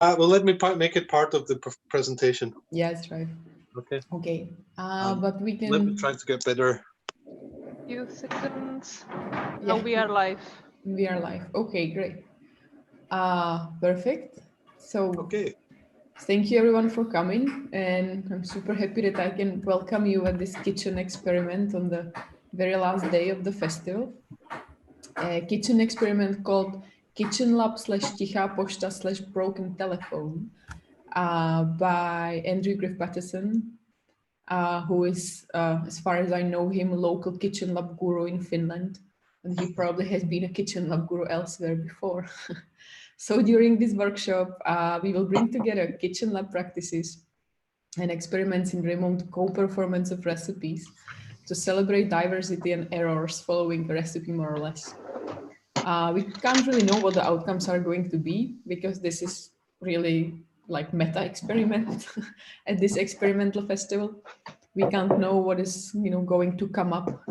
Well, let me make it part of the presentation. Yes, right. Okay. Okay. But we can. Let me try to get better. Few seconds. Yeah. Now we are live. We are live. Okay, great. Perfect. So. Okay. Thank you everyone for coming, and I'm super happy that I can welcome you at this kitchen experiment on the very last day of the festival. A kitchen experiment called Kitchen Lab / TICHÁ POŠTA / Broken Telephone by Andrew Gryf Paterson, who is, as far as I know him, a local kitchen lab guru in Finland, and he probably has been a kitchen lab guru elsewhere before. So during this workshop, we will bring together kitchen lab practices and experiments in remote co-performance of recipes to celebrate diversity and errors following a recipe more or less. We can't really know what the outcomes are going to be because this is really like meta experiment at this experimental festival. We can't know what is going to come up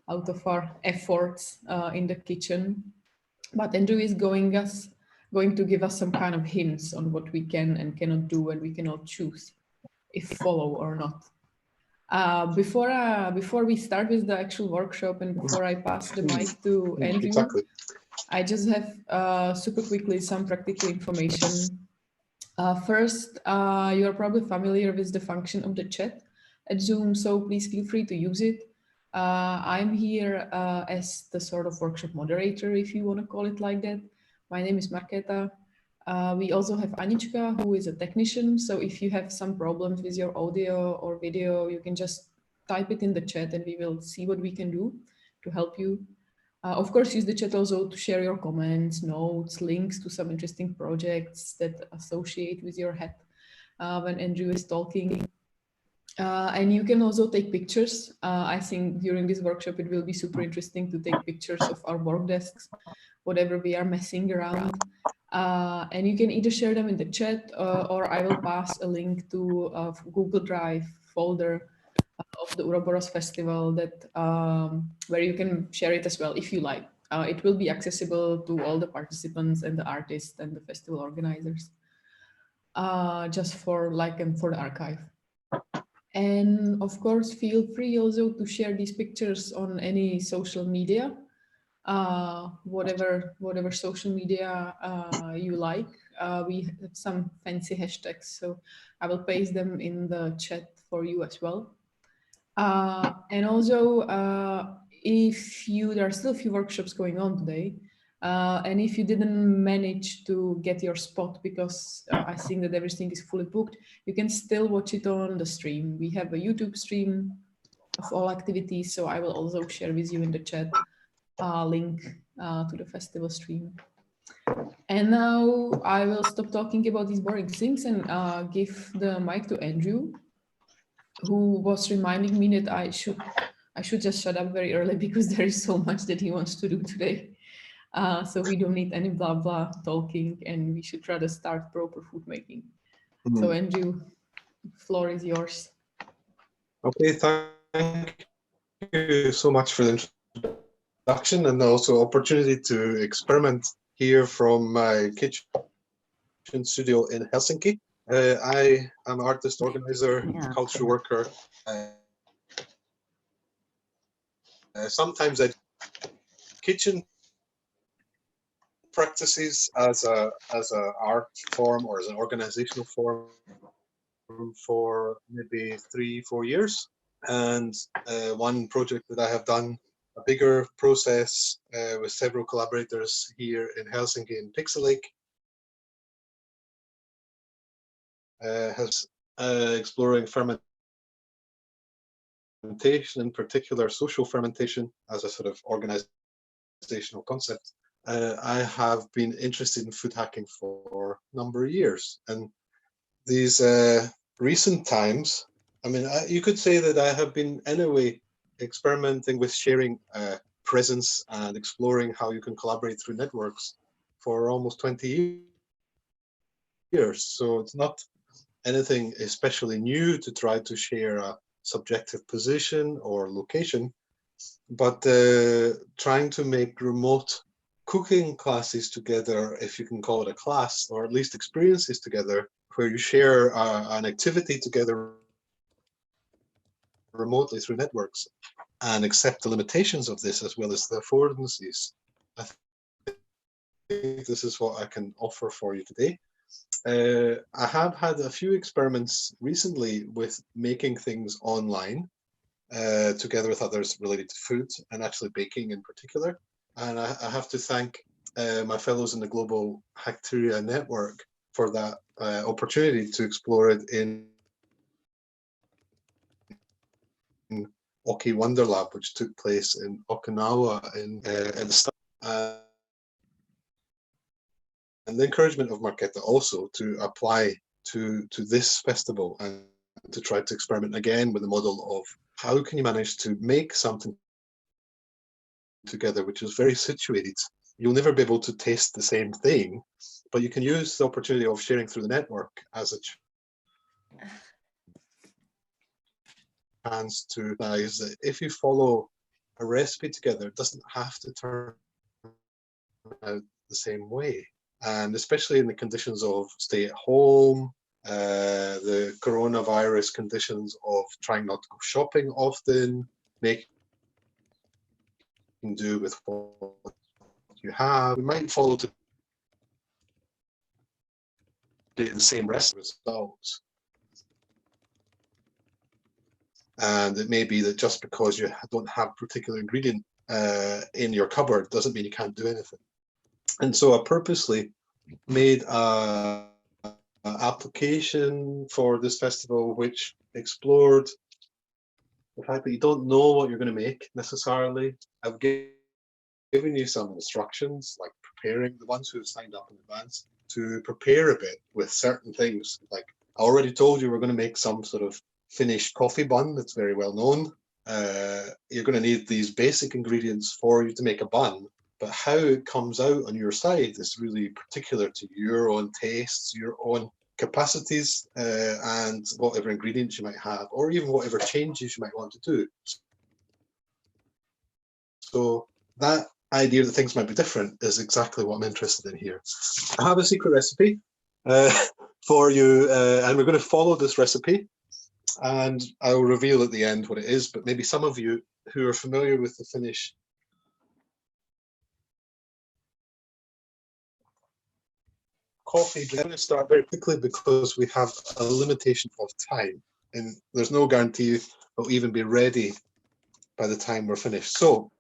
out of our efforts in the kitchen, but Andrew is going to give us some kind of hints on what we can and cannot do, and we cannot choose if follow or not. Before we start with the actual workshop and before I pass the mic to Andrew, exactly. I just have super quickly some practical information. First, you are probably familiar with the function of the chat at Zoom, so please feel free to use it. I'm here as the sort of workshop moderator, if you want to call it like that. My name is Markéta. We also have Anička, who is a technician. So if you have some problems with your audio or video, you can just type it in the chat and we will see what we can do to help you. Of course, use the chat also to share your comments, notes, links to some interesting projects that associate with your hat when Andrew is talking. And you can also take pictures. I think during this workshop, it will be super interesting to take pictures of our work desks, whatever we are messing around. And you can either share them in the chat or I will pass a link to a Google Drive folder of the Uroboros festival that where you can share it as well if you like. It will be accessible to all the participants and the artists and the festival organizers, just for for the archive. And of course, feel free also to share these pictures on any social media, whatever social media you like. We have some fancy hashtags, so I will paste them in the chat for you as well. And also, there are still a few workshops going on today, and if you didn't manage to get your spot because I think that everything is fully booked, you can still watch it on the stream. We have a YouTube stream of all activities, so I will also share with you in the chat a link to the festival stream. And now I will stop talking about these boring things and give the mic to Andrew, who was reminding me that I should just shut up very early because there is so much that he wants to do today. So we don't need any blah blah talking, and we should rather start proper food making. So Andrew, floor is yours. Okay, thank you so much for the introduction and also opportunity to experiment here from my kitchen studio in Helsinki. I am an artist, organizer, culture worker. Sometimes I do kitchen practices as a art form or as an organizational form for maybe 3-4 years. And one project that I have done, a bigger process with several collaborators here in Helsinki in Pixel Lake, has exploring fermentation, in particular social fermentation as a sort of organizational concept. I have been interested in food hacking for a number of years, and these recent times, I mean, you could say that I have been in a way experimenting with sharing presence and exploring how you can collaborate through networks for almost 20 years. So it's not anything especially new to try to share a subjective position or location, but trying to make remote cooking classes together, if you can call it a class, or at least experiences together, where you share an activity together remotely through networks and accept the limitations of this as well as the affordances. I think this is what I can offer for you today. I have had a few experiments recently with making things online together with others related to food and actually baking in particular. And I have to thank my fellows in the Global Hackteria Network for that opportunity to explore it in Oki Wonder Lab, which took place in Okinawa in the start. And the encouragement of Marketa also to apply to this festival and to try to experiment again with the model of how can you manage to make something together which is very situated. You'll never be able to taste the same thing, but you can use the opportunity of sharing through the network as a chance to recognize that if you follow a recipe together, it doesn't have to turn out the same way. And especially in the conditions of stay at home, the coronavirus conditions of trying not to go shopping often, making do with what you have, we might follow the same recipe results. And it may be that just because you don't have a particular ingredient in your cupboard doesn't mean you can't do anything. And so I purposely made an application for this festival which explored the fact that you don't know what you're going to make necessarily. I've given you some instructions, like preparing, the ones who have signed up in advance, to prepare a bit with certain things. Like I already told you, we're going to make some sort of Finnish coffee bun that's very well known. You're going to need these basic ingredients for you to make a bun, but how it comes out on your side is really particular to your own tastes, your own capacities, and whatever ingredients you might have, or even whatever changes you might want to do. So that idea that things might be different is exactly what I'm interested in here. I have a secret recipe for you, and we're going to follow this recipe. And I will reveal at the end what it is, but maybe some of you who are familiar with the Finnish coffee, I'm going to start very quickly because we have a limitation of time, and there's no guarantee it'll even be ready by the time we're finished. So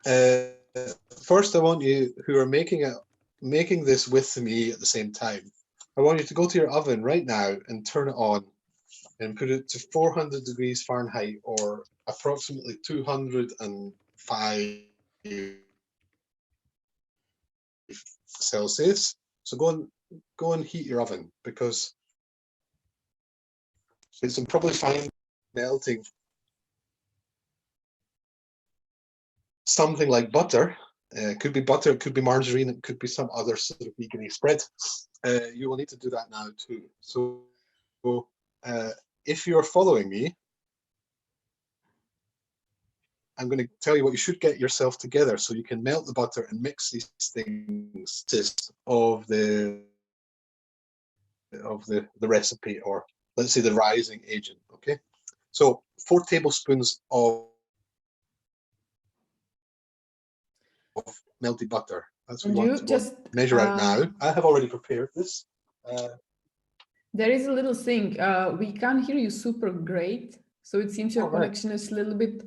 first, I want you who are making this with me at the same time, I want you to go to your oven right now and turn it on and put it to 400 degrees Fahrenheit, or approximately 205 Celsius. So go and heat your oven, because it's probably fine melting something like butter. It could be butter, it could be margarine, it could be some other sort of vegan spread. You will need to do that now too. So if you're following me, I'm going to tell you what you should get yourself together so you can melt the butter and mix these things of the recipe, or let's say the rising agent. Okay, so 4 tablespoons of melted butter. That's what you want to measure out now. I have already prepared this. There is a little thing. We can't hear you super great, so it seems your connection is a little bit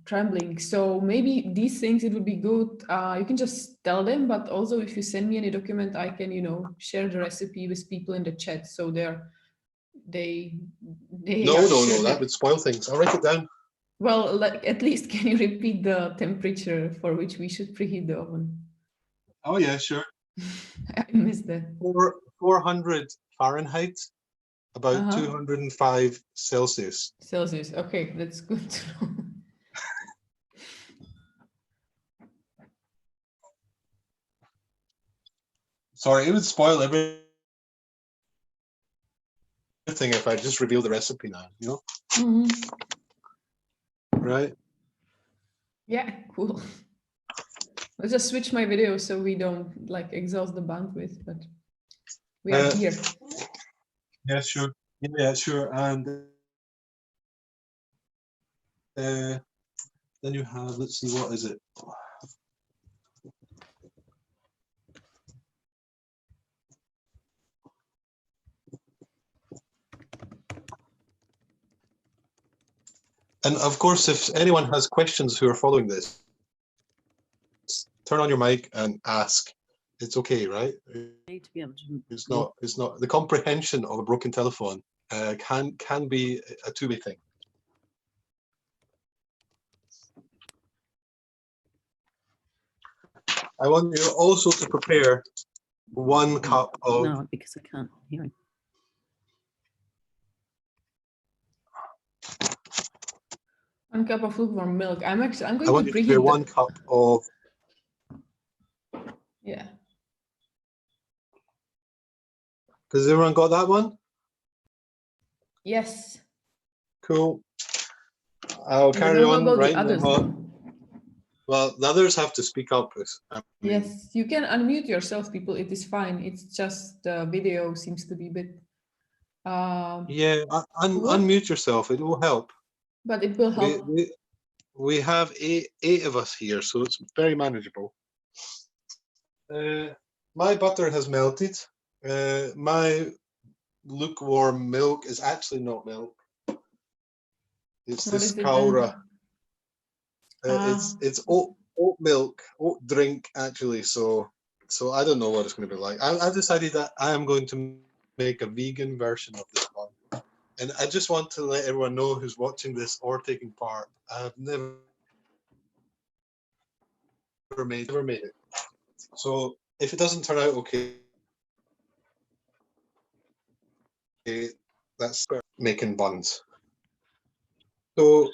trembling. So maybe these things, it would be good. You can just tell them, but also if you send me any document, I can, share the recipe with people in the chat, so they No, that would spoil things. I'll write it down. Well, like, at least can you repeat the temperature for which we should preheat the oven? Oh yeah, sure. I missed that. 400 Fahrenheit, about 205 Celsius. Celsius. Okay, that's good to know. Sorry, it would spoil everything if I just reveal the recipe now, Mm-hmm. Right? Yeah, cool. I'll just switch my video so we don't like exhaust the bandwidth, but we are here. Yeah, sure. Yeah, sure. And then you have, let's see, what is it? And of course, if anyone has questions who are following this, turn on your mic and ask. It's okay, right? Need to be able to. It's not. It's not. The comprehension of a broken telephone can be a two-way thing. I want you also to prepare 1 cup of. No, because I can't hear him. One cup of lukewarm milk. I'm going I want to you to prepare preheat 1 cup of. Yeah. Has everyone got that one? Yes. Cool. I'll And carry then what on about the writing others? them on. Well, the others have to speak up. Yes, you can unmute yourself, people. It is fine. It's just the video seems to be a bit. Yeah, unmute yourself. It will help. But it will help. We have eight of us here, so it's very manageable. My butter has melted. My lukewarm milk is actually not milk. It's What this is it kaura. then? It's oat milk, oat drink actually. So I don't know what it's going to be like. I've decided that I am going to make a vegan version of this one, and I just want to let everyone know who's watching this or taking part. I've never made it. So if it doesn't turn out okay, that's making buns. So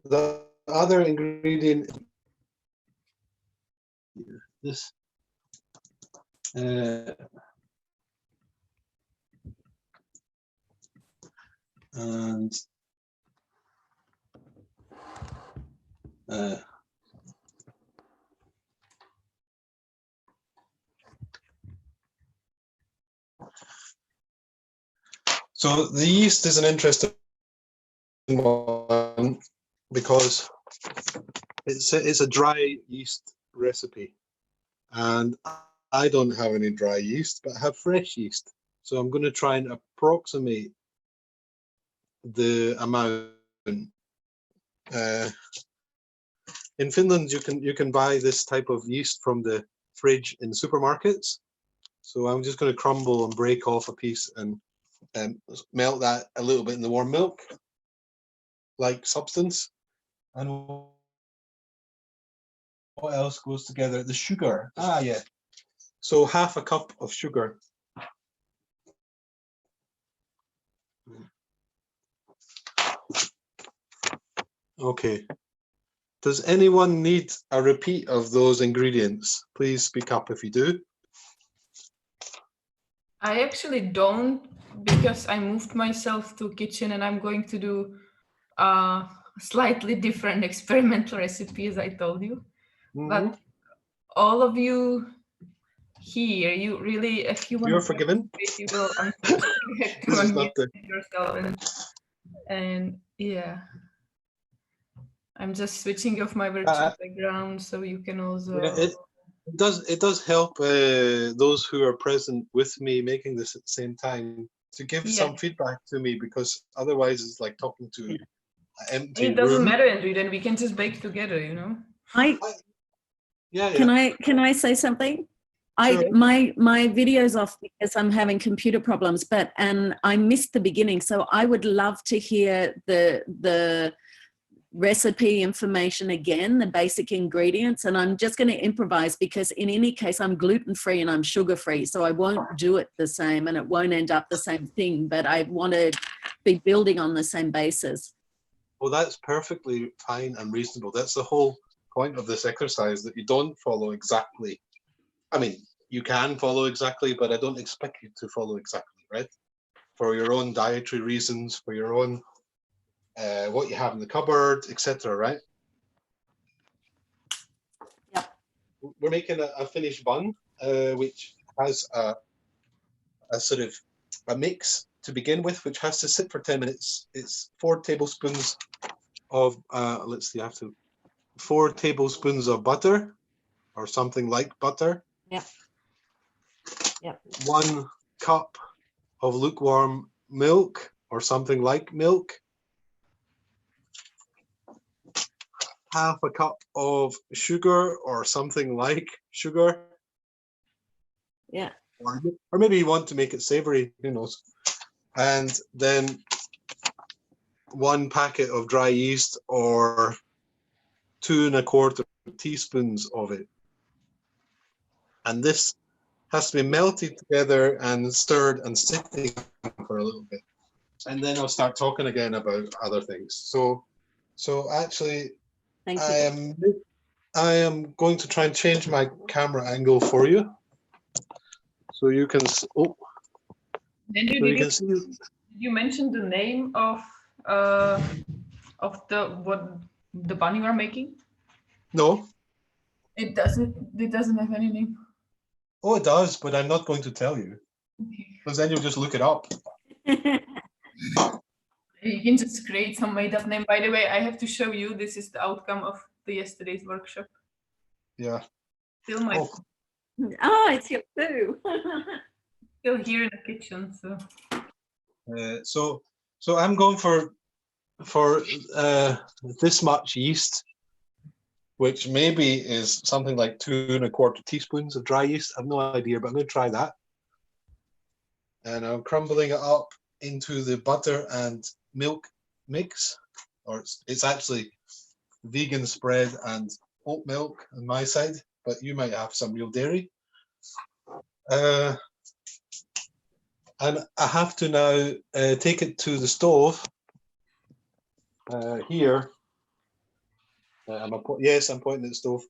the other ingredient, this, and so the yeast is an interesting one because it's a dry yeast recipe, and I don't have any dry yeast, but I have fresh yeast. So I'm going to try and approximate the amount. In Finland, you can buy this type of yeast from the fridge in supermarkets. So I'm just going to crumble and break off a piece and melt that a little bit in the warm milk, like substance. And what else goes together? The sugar. Ah, yeah. So half a cup of sugar. Okay. Does anyone need a repeat of those ingredients? Please speak up if you do. I actually don't, because I moved myself to kitchen and I'm going to do a slightly different experimental recipe, as I told you. But all of you here, you really, if you want You're to forgiven. participate, you will unfortunately have to This is not unmute the. yourself. And yeah, I'm just switching off my virtual background so you can also. Yeah, it does help those who are present with me making this at the same time to give some feedback to me, because otherwise it's like talking to an empty It doesn't room. matter, Andrew. Then we can just bake together, you know. Can I say something? Sure. My video's off because I'm having computer problems, and I missed the beginning, so I would love to hear the recipe information again, the basic ingredients, and I'm just going to improvise because in any case I'm gluten-free and I'm sugar-free, so I won't do it the same and it won't end up the same thing, but I want to be building on the same basis. Well, that's perfectly fine and reasonable. That's the whole point of this exercise, that you don't follow exactly. I mean, you can follow exactly, but I don't expect you to follow exactly, right? For your own dietary reasons, for your own what you have in the cupboard, etc., right? we're making a finished bun, which has a sort of a mix to begin with, which has to sit for 10 minutes. It's 4 tablespoons of, let's see, I have to, 4 tablespoons of butter or something like butter. Yep. Yep. 1 cup of lukewarm milk or something like milk. Half a cup of sugar or something like sugar. Yeah. Or maybe you want to make it savory, who knows. And then 1 packet of dry yeast or 2 1/4 teaspoons of it. And this has to be melted together and stirred and sitting for a little bit. And then I'll start talking again about other things. So actually, Thank you. I am going to try and change my camera angle for you, so you can. Oh, Then so you can see. did you mention the name of the bun you are making? No. It doesn't have any name. Oh, it does, but I'm not going to tell you, because then you'll just look it up. You can just create some made-up name. By the way, I have to show you. This is the outcome of yesterday's workshop. Yeah. Still my Oh, it's your poo. still here in the kitchen. So I'm going for this much yeast, which maybe is something like 2 1/4 teaspoons of dry yeast. I have no idea, but I'm going to try that. And I'm crumbling it up into the butter and milk mix, or it's actually vegan spread and oat milk on my side, but you might have some real dairy. And I have to now take it to the stove here. Yes, I'm pointing at the stove,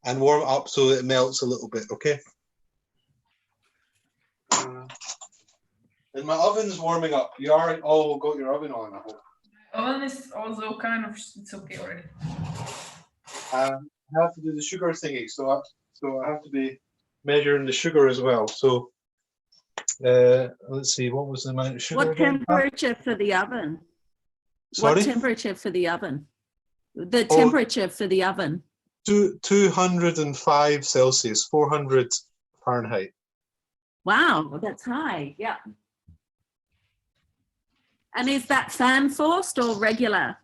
and warm it up so that it melts a little bit, okay? And my oven's warming up. You are all got your oven on, I hope. Oven is also kind of, it's okay already. I have to do the sugar thingy, so I have to be measuring the sugar as well. So let's see, what was the amount of sugar? What temperature for the oven? Sorry? What temperature for the oven? The temperature for the oven. 205 Celsius, 400 Fahrenheit. Wow, that's high. Yeah. And is that fan forced or regular?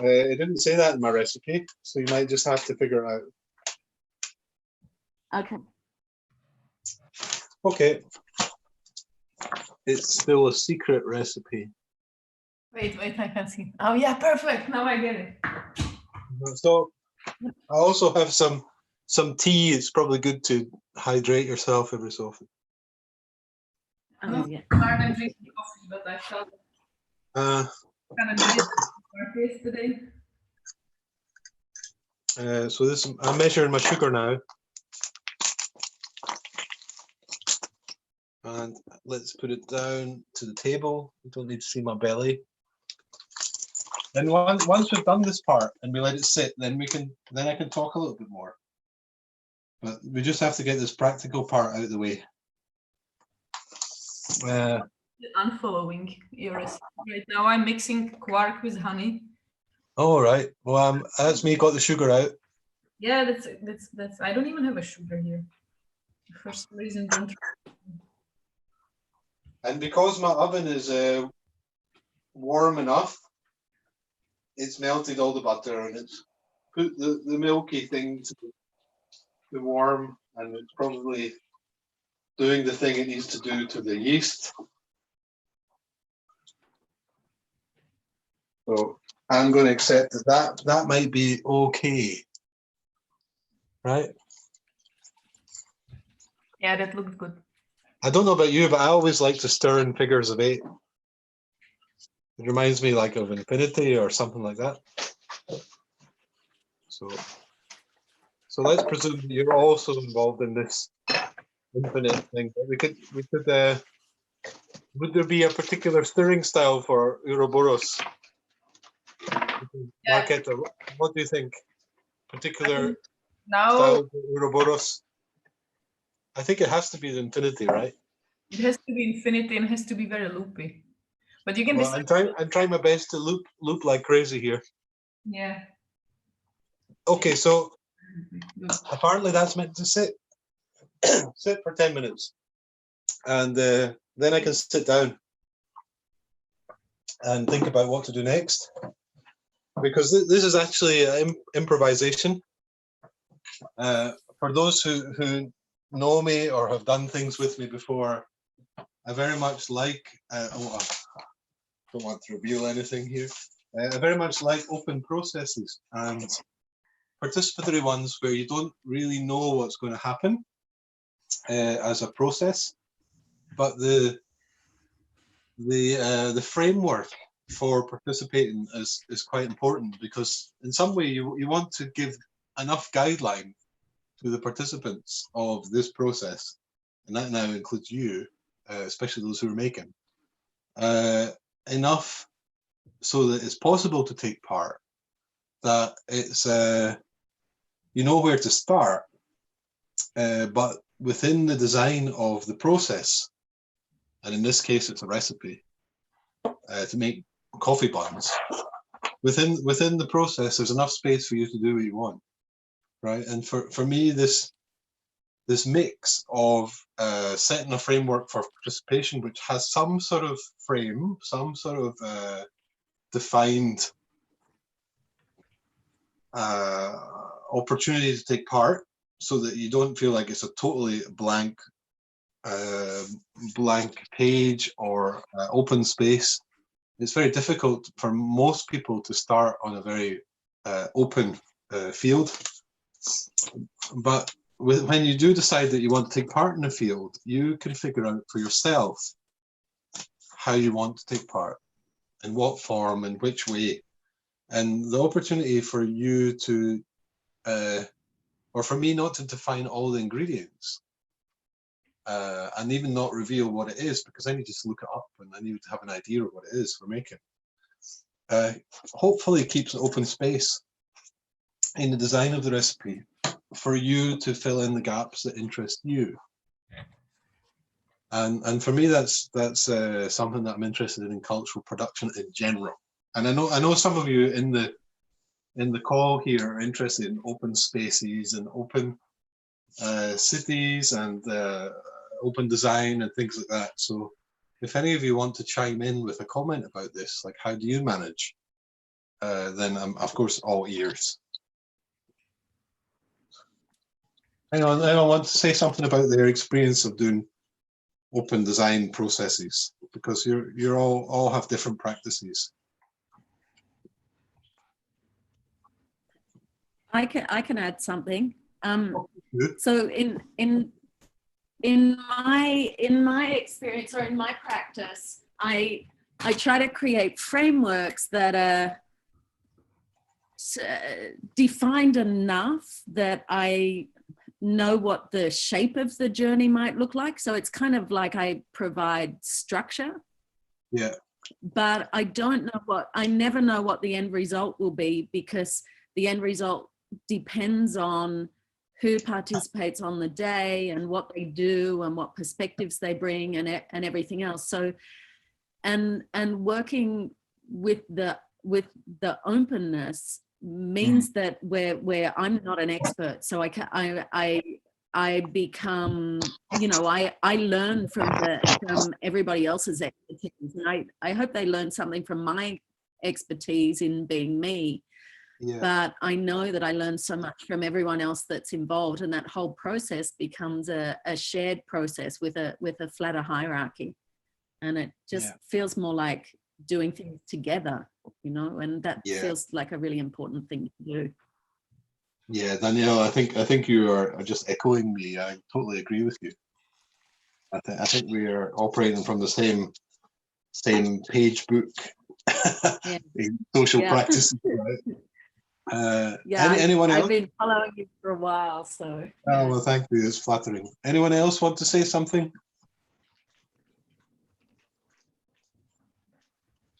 It didn't say that in my recipe, so you might just have to figure it out. Okay. Okay. It's still a secret recipe. Wait, I can see. Oh yeah, perfect. Now I get it. So I also have some tea. It's probably good to hydrate yourself every so often. Oh, yeah. I'm drinking coffee, but I felt kind of needed yesterday. So this, I'm measuring my sugar now. And let's put it down to the table. You don't need to see my belly. And once we've done this part and we let it sit, then I can talk a little bit more. But we just have to get this practical part out of the way. Unfollowing your recipe right now. I'm mixing quark with honey. All right. Well, that's me. Got the sugar out. Yeah, that's. I don't even have a sugar here. For some reason, don't. And because my oven is warm enough, it's melted all the butter and it's put the milky thing to warm, and it's probably doing the thing it needs to do to the yeast. So I'm going to accept that might be okay, right? Yeah, that looks good. I don't know about you, but I always like to stir in figures of 8. It reminds me like of infinity or something like that. So let's presume that you're also involved in this infinite thing. We could. Would there be a particular stirring style for Uroboros? Yeah. What do you think? Particular Now style Uroboros. I think it has to be the infinity, right? it has to be infinity and has to be very loopy. But you can Well, decide. I'm trying my best to loop like crazy here. Yeah. Okay, so Good. apparently that's meant to sit for 10 minutes, and then I can sit down and think about what to do next. Because this is actually improvisation. For those who know me or have done things with me before, I very much like, I don't want to reveal anything here. I very much like open processes and participatory ones where you don't really know what's going to happen as a process, but the framework for participating is quite important, because in some way you want to give enough guideline to the participants of this process, and that now includes you, especially those who are making, enough so that it's possible to take part, that it's you know where to start, but within the design of the process, and in this case it's a recipe to make coffee buns, within the process there's enough space for you to do what you want, right? And for me, this mix of setting a framework for participation which has some sort of frame, some sort of defined opportunity to take part, so that you don't feel like it's a totally blank page or open space. It's very difficult for most people to start on a very open field, but when you do decide that you want to take part in a field, you can figure out for yourself how you want to take part, in what form, in which way. And the opportunity for you to, or for me not to define all the ingredients, and even not reveal what it is, because then you just look it up and then you have an idea of what it is we're making. Hopefully keeps an open space in the design of the recipe for you to fill in the gaps that interest you. And for me, that's something that I'm interested in cultural production in general. And I know some of you in the call here are interested in open spaces and open cities and open design and things like that. So if any of you want to chime in with a comment about this, like how do you manage, then I'm of course all ears. Anyone want to say something about their experience of doing open design processes, because you're all have different practices. I can add something. So in my experience, or in my practice, I try to create frameworks that are defined enough that I know what the shape of the journey might look like. So it's kind of like I provide structure. Yeah. But I never know what the end result will be, because the end result depends on who participates on the day and what they do and what perspectives they bring and everything else. So, and working with the openness means that where I'm not an expert, so I become, I learn from everybody else's expertise, and I hope they learn something from my expertise in being me. Yeah. But I know that I learn so much from everyone else that's involved, and that whole process becomes a shared process with a flatter hierarchy, and it just feels more like doing things together, and that feels like a really important thing to do. Yeah, Danielle, I think you are just echoing me. I totally agree with you. I think we are operating from the same page book. In social practices, right? Anyone else? I've been following you for a while, so. Oh, well, thank you. It's flattering. Anyone else want to say something?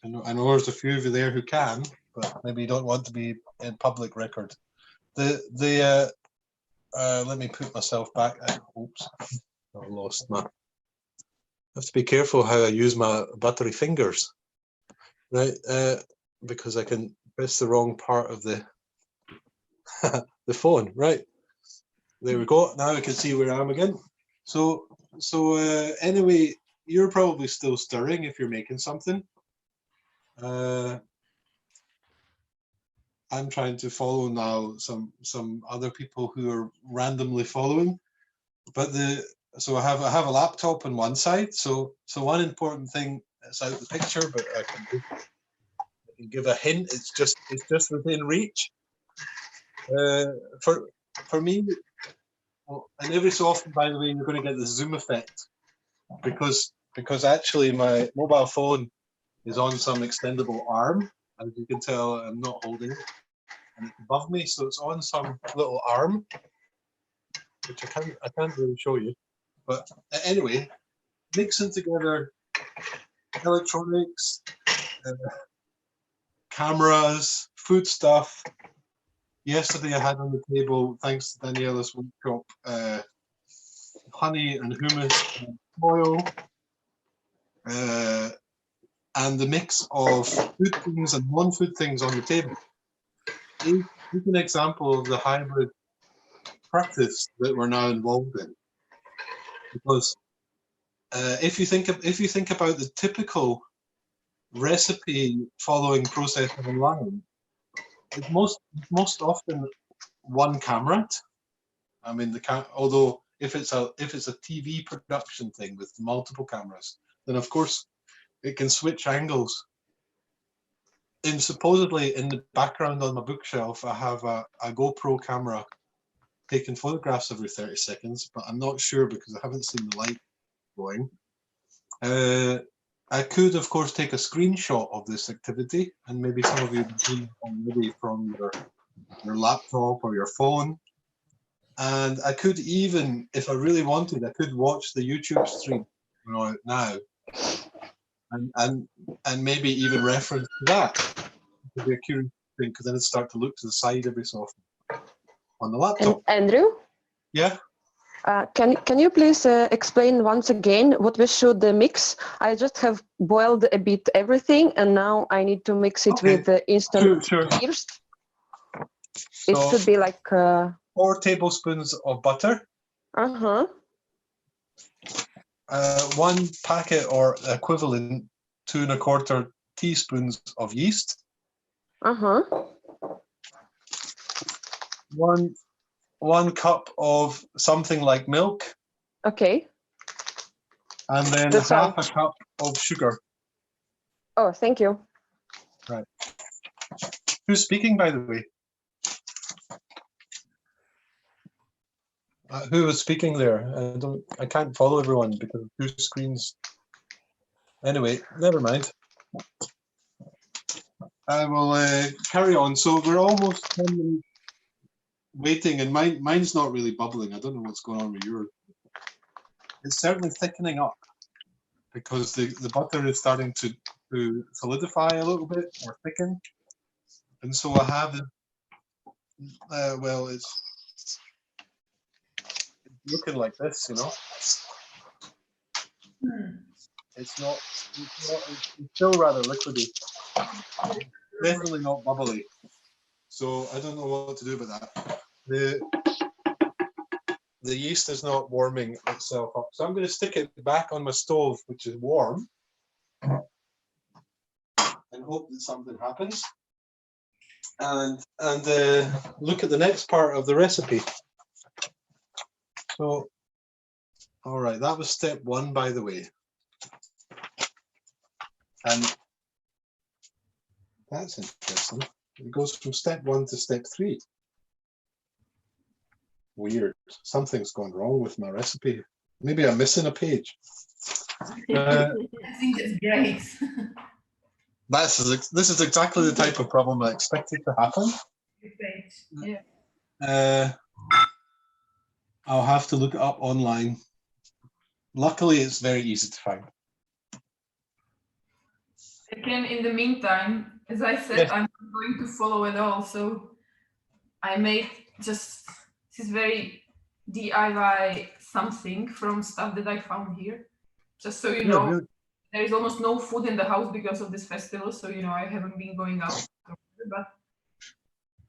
I know there's a few of you there who can, but maybe you don't want to be in public record. The let me put myself back. Oops, I lost my. I have to be careful how I use my buttery fingers, right? Because I can press the wrong part of the the phone, right? There we go. Now I can see where I am again. So anyway, you're probably still stirring if you're making something. I'm trying to follow now some other people who are randomly following, but so I have a laptop on one side. So one important thing that's out of the picture, but I can give a hint. It's just within reach. For me, well, and every so often, by the way, you're going to get the zoom effect because actually my mobile phone is on some extendable arm. As you can tell, I'm not holding it, and it's above me, so it's on some little arm, which I can't really show you. But anyway, mixing together electronics, cameras, food stuff. Yesterday I had on the table, thanks to Daniela's workshop, honey and hummus and oil, and the mix of food things and non-food things on the table is an example of the hybrid practice that we're now involved in. Because if you think about the typical recipe following process online, it's most often one camera. I mean, although if it's a TV production thing with multiple cameras, then of course it can switch angles. And supposedly in the background on my bookshelf, I have a GoPro camera taking photographs every 30 seconds, but I'm not sure because I haven't seen the light going. I could, of course, take a screenshot of this activity, and maybe some of you have seen it already from your laptop or your phone. And I could even, if I really wanted, I could watch the YouTube stream now, and maybe even reference to that. It would be a curious thing because then it'd start to look to the side every so often on the laptop. And Andrew? Yeah. Can you please explain once again what we should mix? I just have boiled a bit everything, and now I need to mix it with the instant first. So it should be like 4 tablespoons of butter. 1 packet or equivalent 2 1/4 teaspoons of yeast. 1 cup of something like milk. Okay. And then half a cup of sugar. Oh, thank you. Right. Who's speaking, by the way? Who was speaking there? I can't follow everyone because of 2 screens. Anyway, never mind. I will carry on. So we're almost 10 minutes waiting, and mine's not really bubbling. I don't know what's going on with yours. It's certainly thickening up because the butter is starting to solidify a little bit or thicken. And so I have, well, it's looking like this, you know. It's still rather liquidy. Definitely not bubbly. So I don't know what to do with that. The yeast is not warming itself up. So I'm going to stick it back on my stove, which is warm, and hope that something happens. And look at the next part of the recipe. So, all right, that was step 1, by the way. And that's interesting. It goes from step 1 to step 3. Weird. Something's gone wrong with my recipe. Maybe I'm missing a page. I think it's great. This is exactly the type of problem I expected to happen. Yeah. I'll have to look it up online. Luckily, it's very easy to find. Again, in the meantime, as I said, Yes. I'm not going to follow at all. So I made just this is very DIY something from stuff that I found here. Just so you know, really? there is almost no food in the house because of this festival. So, you know, I haven't been going out. But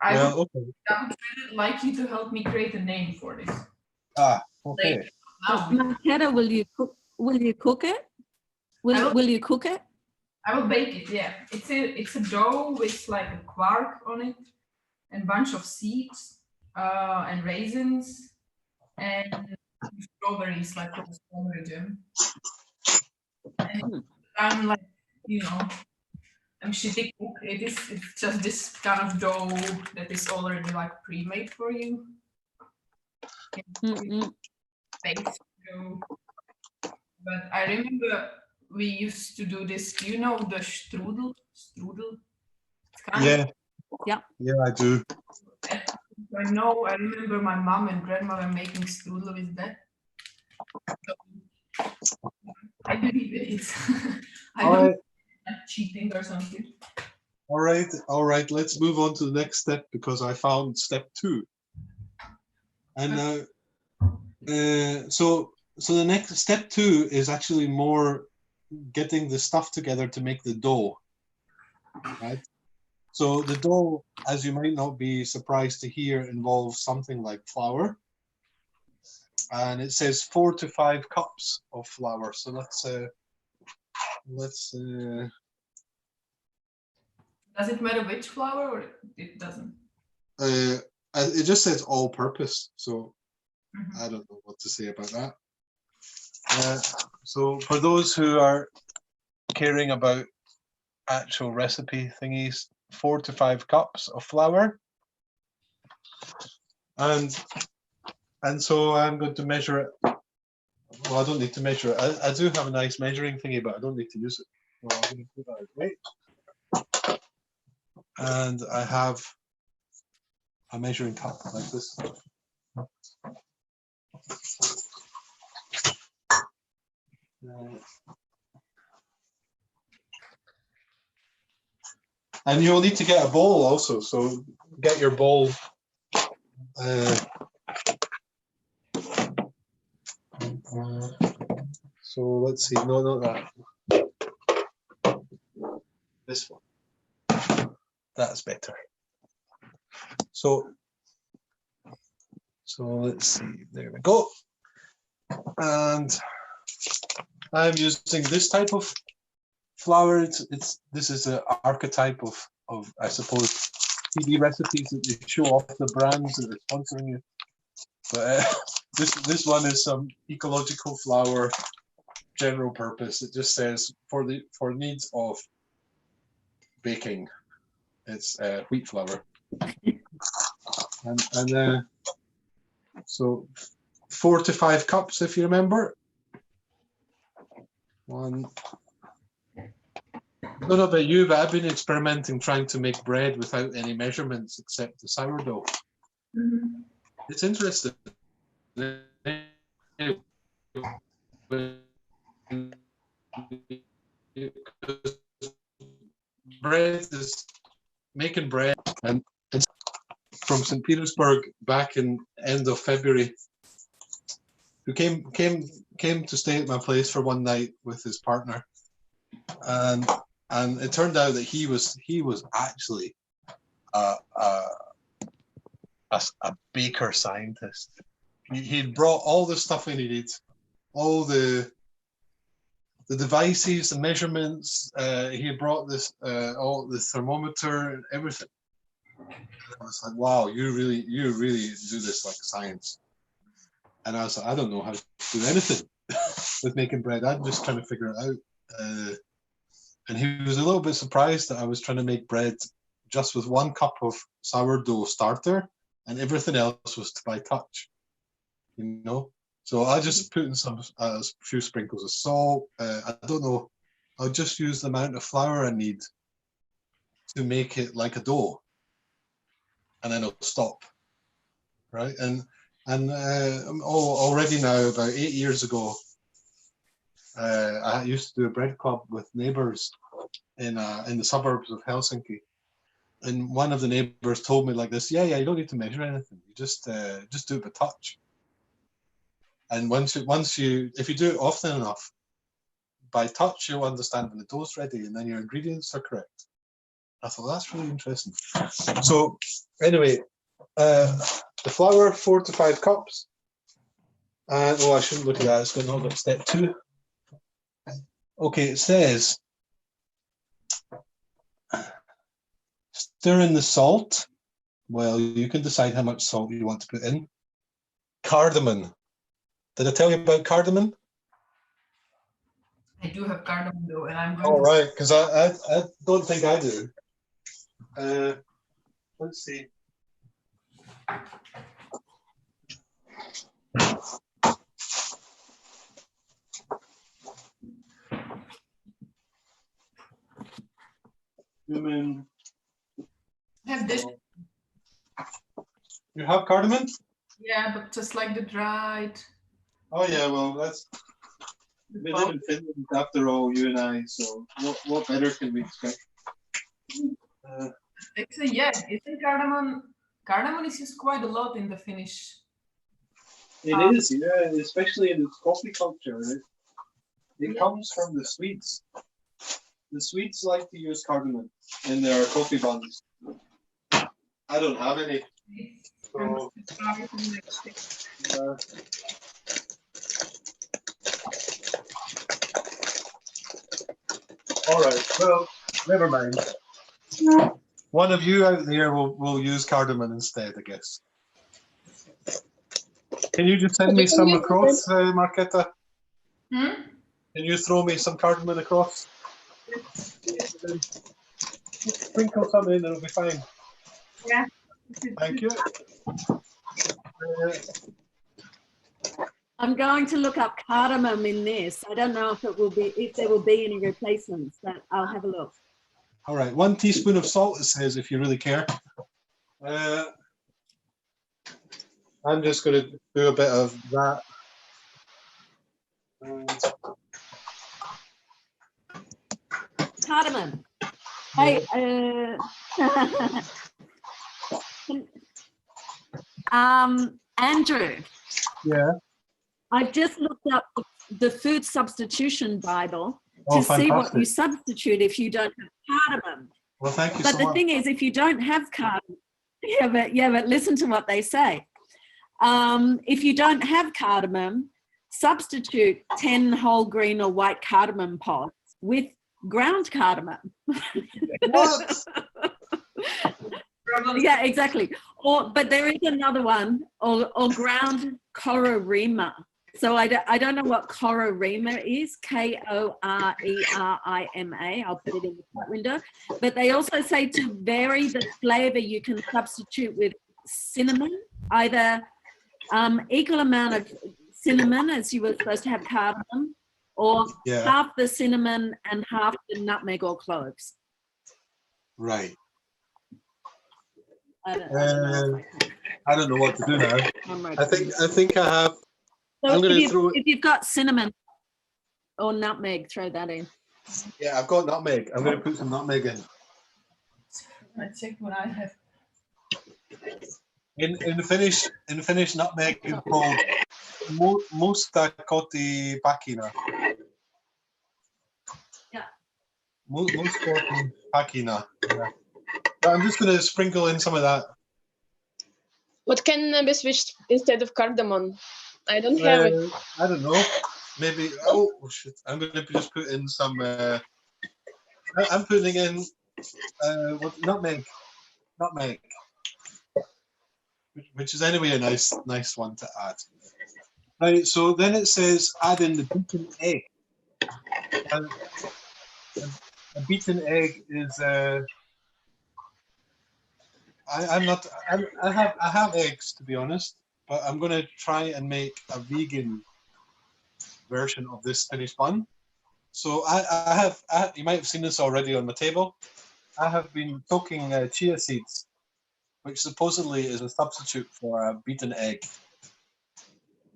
I would really like you to help me create a name for this. Ah, okay. Marketa, will you cook it? Will you cook it? I will bake it, yeah. It's a dough with like a quark on it and a bunch of seeds and raisins and strawberries, like from strawberry jam. And I'm like, you know, I'm shitty cook. It's just this kind of dough that is already like pre-made for you. Baked dough. But I remember we used to do this. Do you know the strudel? Strudel? Yeah, I do. I remember my mom and grandmother making strudel with that. So, I believe it. I don't like cheating or something. All right. Let's move on to the next step because I found step 2. And so the next step 2 is actually more getting the stuff together to make the dough, right? So the dough, as you might not be surprised to hear, involves something like flour, and it says 4 to 5 cups of flour. So let's. Does it matter which flour, or it doesn't? It just says all-purpose, so I don't know what to say about that. So for those who are caring about actual recipe thingies, 4 to 5 cups of flour, and so I'm going to measure it. Well, I don't need to measure it. I do have a nice measuring thingy, but I don't need to use it. So I'm going to put that away. And I have a measuring cup like this. And you'll need to get a bowl also, so get your bowl. So let's see, no, not that. This one. That's better. So let's see, there we go. And I'm using this type of flour. This is an archetype of I suppose TV recipes that they show off the brands that are sponsoring you. But this one is some ecological flour, general purpose. It just says for needs of baking, it's wheat flour. and so 4 to 5 cups, if you remember. One. I don't know about you, but I've been experimenting trying to make bread without any measurements except the sourdough. It's interesting. Making bread, and it's from St. Petersburg back in end of February, who came to stay at my place for one night with his partner, and it turned out that he was actually a baker scientist. He'd brought all the stuff he needed, all the devices, the measurements. He had brought this all the thermometer and everything. I was like, wow, you really do this like science. And I was like, I don't know how to do anything with making bread. I'm just trying to figure it out. And he was a little bit surprised that I was trying to make bread just with 1 cup of sourdough starter, and everything else was by touch, you know. So I just put in some a few sprinkles of salt. I don't know. I'll just use the amount of flour I need to make it like a dough, and then I'll stop. Right, and already now about 8 years ago, I used to do a bread club with neighbours in the suburbs of Helsinki, And one of the neighbors told me like this, yeah, you don't need to measure anything. You just do it by touch. And if you do it often enough, by touch, you'll understand when the dough's ready, and then your ingredients are correct. I thought that's really interesting. So anyway, the flour, 4 to 5 cups. And I shouldn't look at that. It's going to hold up step 2. Okay, it says stir in the salt. Well, you can decide how much salt you want to put in. Cardamom. Did I tell you about cardamom? I do have cardamom though, and I'm going All right, because I don't think I do. Let's see. Cumin. have this. You have cardamom? Yeah, but just like the dried. Oh yeah, well that's. We live in Finland after all, you and I. So what better can we expect? Actually, yeah, isn't cardamom? Cardamom is used quite a lot in the Finnish. It is, yeah, especially in the coffee culture. It comes from the Swedes. The Swedes like to use cardamom in their coffee buns. I don't have any. So, all right, well, never mind. One of you out there will use cardamom instead, I guess. Can you just send me some across, Marketa? Hmm? Can you throw me some cardamom across? Sprinkle some in, it'll be fine. Yeah. Thank you. I'm going to look up cardamom in this. I don't know if there will be any replacements, but I'll have a look. All right, 1 teaspoon of salt, it says, if you really care. I'm just going to do a bit of that. Cardamom. Hey, Andrew. Yeah. I've just looked up the Food Substitution Bible to see what you substitute if you don't have cardamom. Well, thank you but so the much. thing is, if you don't have cardamom, but listen to what they say. If you don't have cardamom, substitute 10 whole green or white cardamom pods with ground cardamom. What? Yeah, exactly. But there is another one, or ground kororima. So I don't know what kororima is, Korerima. I'll put it in the chat window. But they also say to vary the flavor, you can substitute with cinnamon, either equal amount of cinnamon as you were supposed to have cardamom, or half the cinnamon and half the nutmeg or cloves. Right. I don't know what to do now. I think I have. So I'm going to throw. If you've got cinnamon or nutmeg, throw that in. Yeah, I've got nutmeg. I'm going to put some nutmeg in. I check what I have. In Finnish, nutmeg is called musta kotipakina. Yeah. Musta kotipakina. Yeah. But I'm just going to sprinkle in some of that. What can be switched instead of cardamom? I don't have it. I don't know. Maybe. Oh shit! I'm going to just put in some. I'm putting in nutmeg. Nutmeg. Which is anyway a nice one to add. Right, so then it says add in the beaten egg. And a beaten egg is I have eggs, to be honest, but I'm going to try and make a vegan version of this Finnish bun. So I have you might have seen this already on my table. I have been soaking chia seeds, which supposedly is a substitute for a beaten egg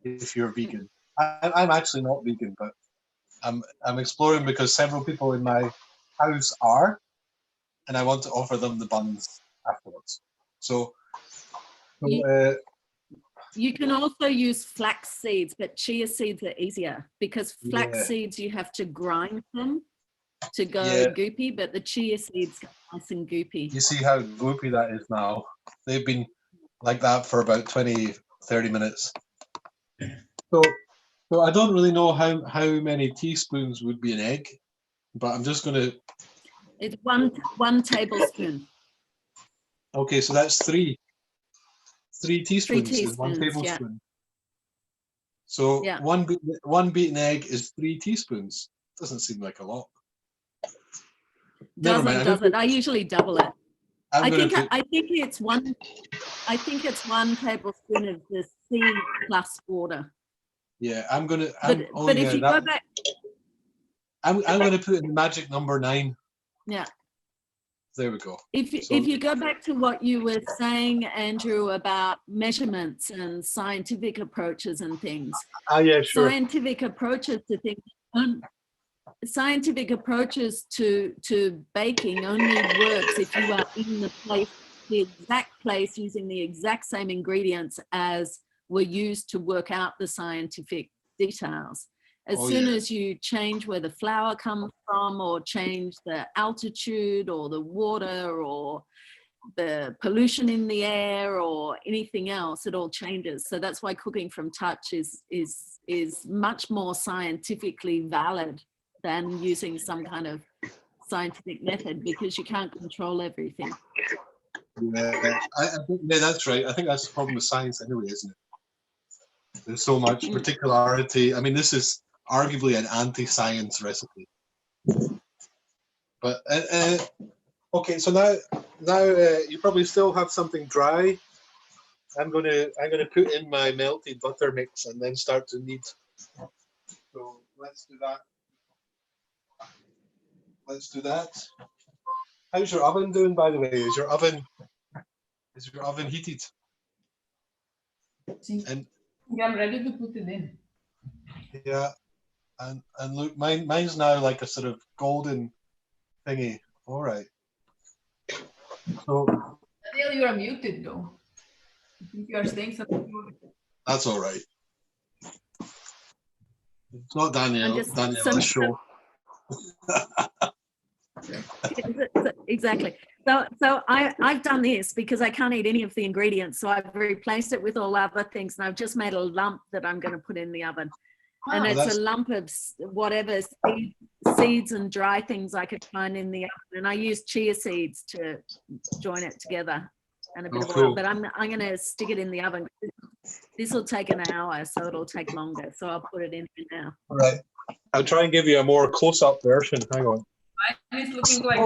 if you're vegan. I'm actually not vegan, but I'm exploring because several people in my house are. and I want to offer them the buns afterwards. So you can also use flax seeds, but chia seeds are easier because flax seeds you have to grind them to go goopy, but the chia seeds go nice and goopy. You see how goopy that is now. They've been like that for about 20, 30 minutes. So I don't really know how many teaspoons would be an egg, but I'm just going to... It's one tablespoon. Okay, so that's three teaspoons. 3 Is 1 teaspoons, tablespoon. So one beaten egg is 3 teaspoons. Doesn't seem like a lot. Never mind. Does it? I usually double it. I think it's 1 tablespoon of the seed plus water. Yeah, I'm gonna. But if you go back, I'm gonna put in the magic number 9. Yeah. There we go. If you go back to what you were saying, Andrew, about measurements and scientific approaches and things. Yeah, sure. Scientific approaches to things. Scientific approaches to baking only works if you are in the exact place using the exact same ingredients as were used to work out the scientific details. As soon as you change where the flour comes from, or change the altitude or the water or the pollution in the air or anything else, it all changes. So that's why cooking from touch is much more scientifically valid than using some kind of scientific method, because you can't control everything. Yeah, I think that's right. I think that's the problem with science anyway, isn't it? There's so much particularity. I mean, this is arguably an anti-science recipe. But okay, so now you probably still have something dry. I'm gonna put in my melted butter mix and then start to knead. So let's do that. Let's do that. How's your oven doing, by the way? Is your oven heated? And I'm ready to put it in. Yeah, and look, mine's now like a sort of golden thingy. All right. So Daniel, you are muted though. I think you are saying something. That's all right. It's not Daniel. Daniel's show. Exactly. So I've done this because I can't eat any of the ingredients, so I've replaced it with all other things, and I've just made a lump that I'm going to put in the oven. And it's a lump of whatever seeds and dry things I could find in the oven, and I use chia seeds to join it together and a bit of oil. But I'm going to stick it in the oven. This will take an hour, so it'll take longer. So I'll put it in now. All right. I'll try and give you a more close-up version. Hang on. Mine is looking like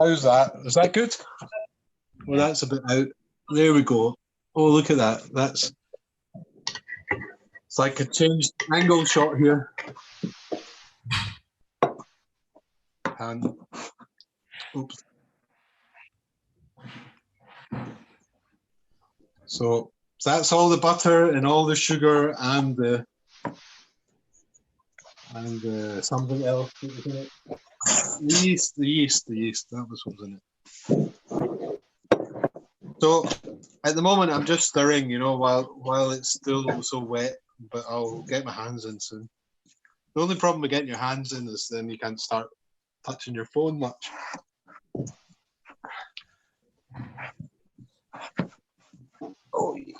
How's that? Is that good? Well, that's a bit out. There we go. Oh, look at that. It's like a changed angle shot here. And oops. So that's all the butter and all the sugar and the something else. The yeast. That was what was in it. So at the moment, I'm just stirring, while it's still so wet. But I'll get my hands in soon. The only problem with getting your hands in is then you can't start touching your phone much. Oh yeah.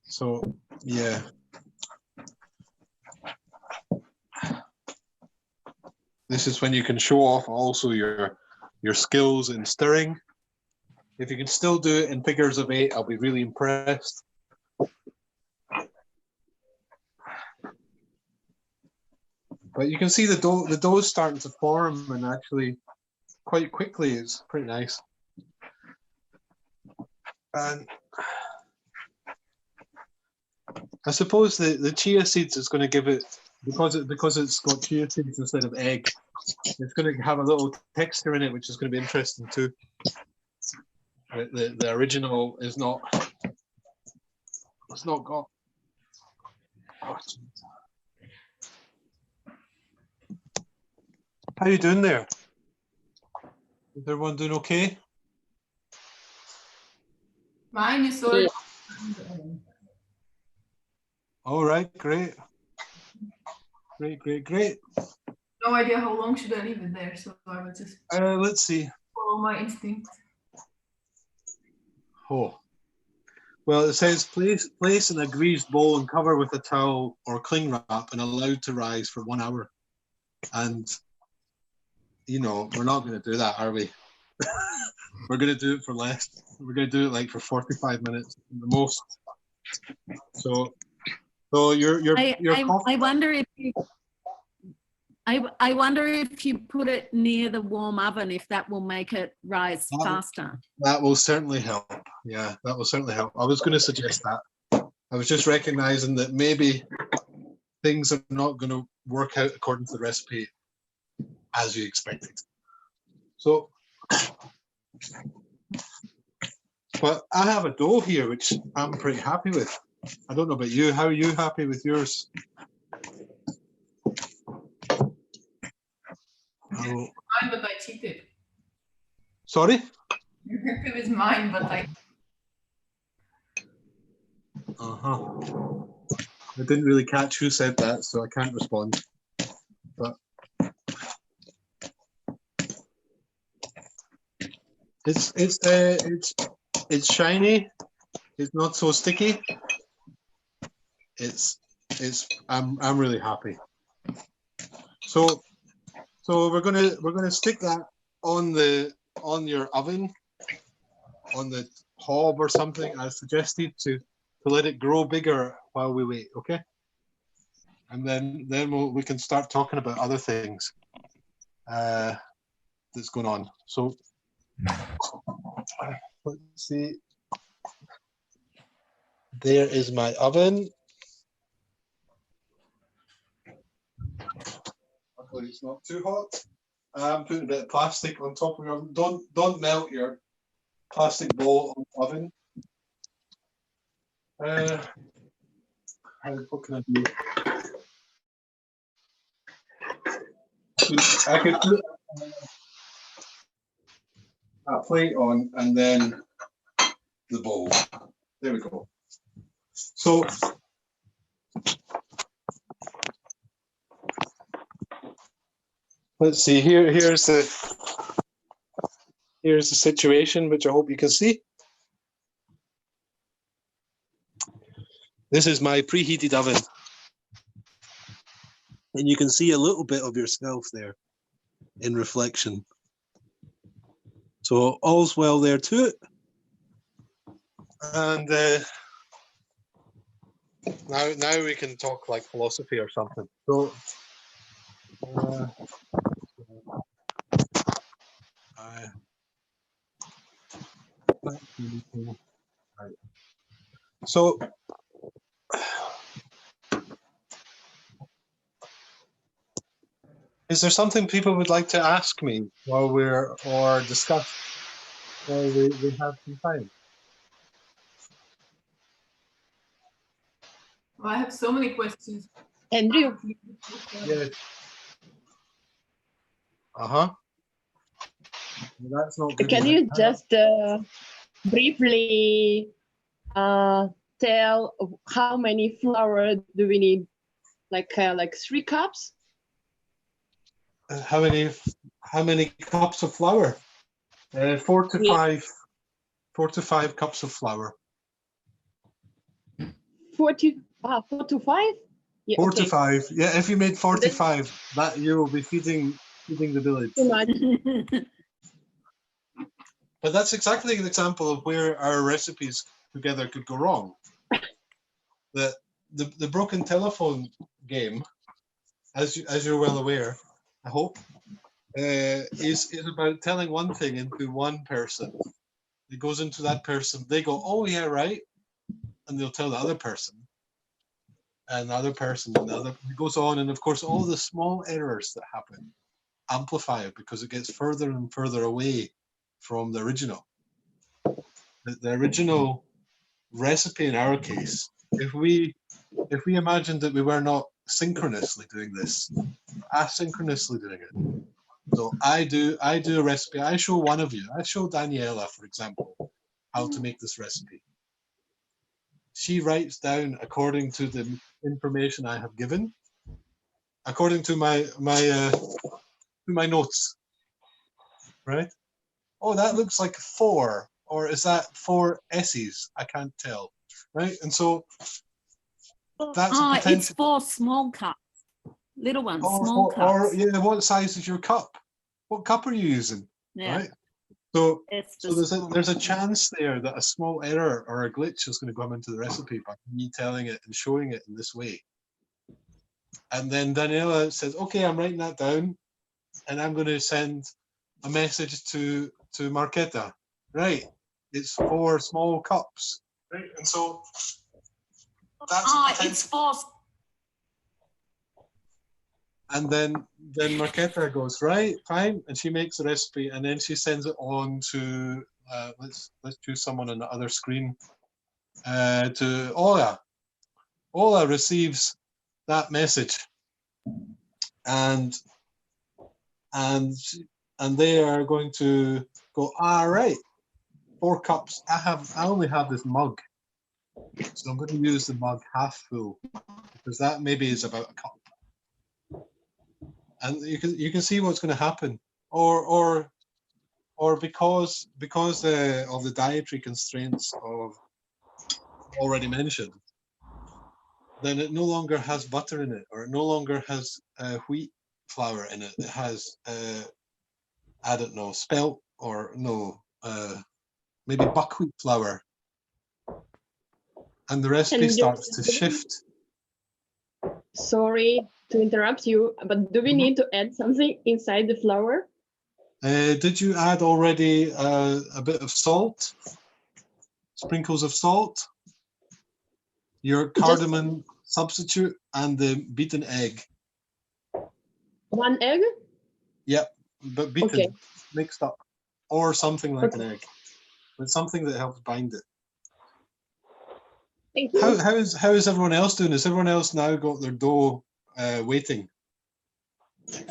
So yeah. This is when you can show off also your skills in stirring. If you can still do it in figures of 8, I'll be really impressed. But you can see the dough is starting to form, and actually quite quickly. It's pretty nice. And I suppose the chia seeds is going to give it, because it's got chia seeds instead of egg, it's going to have a little texture in it, which is going to be interesting too. The original is not. It's not got How you doing there? Is everyone doing okay? Mine is sort of. All right, great. Great. No idea how long should I leave it there, so I will just Let's see. follow my instinct. Oh. Well, it says place in a greased bowl and cover with a towel or cling wrap and allowed to rise for 1 hour. And, you know, we're not going to do that, are we? We're going to do it for less. We're going to do it like for 45 minutes the most. So your I wonder if you I wonder if you put it near the warm oven, if that will make it rise faster. That will certainly help. Yeah, that will certainly help. I was going to suggest that. I was just recognizing that maybe things are not going to work out according to the recipe as you expected. So, but I have a dough here, which I'm pretty happy with. I don't know about you. How are you happy with yours? Mine, but I cheated. Sorry? It was mine, but I. I didn't really catch who said that, so I can't respond. But it's shiny. It's not so sticky. I'm really happy. So we're gonna stick that on your oven, on the hob or something as suggested to let it grow bigger while we wait, okay? And then we can start talking about other things that's going on. So let's see. There is my oven. Luckily it's not too hot. I'm putting a bit of plastic on top of your oven. Don't melt your plastic bowl on the oven. What can I do? I could put a plate on and then the bowl. There we go. So let's see. Here's the situation, which I hope you can see. This is my preheated oven. And you can see a little bit of yourself there in reflection. So all's well there too. And now we can talk like philosophy or something. So so is there something people would like to ask me or discuss while we have some time? Well, I have so many questions. Andrew. Yes. That's not good. Can you just briefly tell how many flour do we need? Like 3 cups? How many cups of flour? 4 to 5 cups of flour. 4 to 5? Yeah, 4 to okay. 5. Yeah, if you made 45, that you will be feeding the village. Too much. But that's exactly an example of where our recipes together could go wrong. The broken telephone game, as you're well aware, I hope, is about telling one thing into one person. It goes into that person. They go, oh yeah, right, and they'll tell the other person, and the other person, and the other. It goes on, and of course, all the small errors that happen amplify it because it gets further and further away from the original. The original recipe in our case if we imagined that we were not synchronously doing this, asynchronously doing it. So I do a recipe. I show one of you. I show Daniela, for example, how to make this recipe. She writes down according to the information I have given, according to my notes, right? Oh, that looks like 4, or is that 4 S's? I can't tell, right? And so that's a potential. It's 4 small cups, little ones, or, small or, cups. Or yeah, what size is your cup? What cup are you using? Yeah. Right. So So there's a chance there that a small error or a glitch is going to come into the recipe by me telling it and showing it in this way. And then Daniela says, "Okay, I'm writing that down, and I'm going to send a message to Marketa." Right. It's 4 small cups. Right. And so that's it's 4. And then Marketa goes, right, fine, and she makes a recipe, and then she sends it on to let's choose someone on the other screen, to Ola. Ola receives that message, and they are going to go, right, 4 cups. I only have this mug, so I'm going to use the mug half full, because that maybe is about a cup. And you can see what's going to happen, or because of the dietary constraints of already mentioned, then it no longer has butter in it, or it no longer has wheat flour in it. It has I don't know, spelt, or no, maybe buckwheat flour, and the recipe starts to shift. Sorry to interrupt you, but do we need to add something inside the flour? Did you add already a bit of salt? Sprinkles of salt? Your cardamom substitute and the beaten egg. 1 egg? Yep, but beaten, mixed up, or something like an egg, but something that helps bind it. Thank you. How is everyone else doing? Has everyone else now got their dough waiting? Just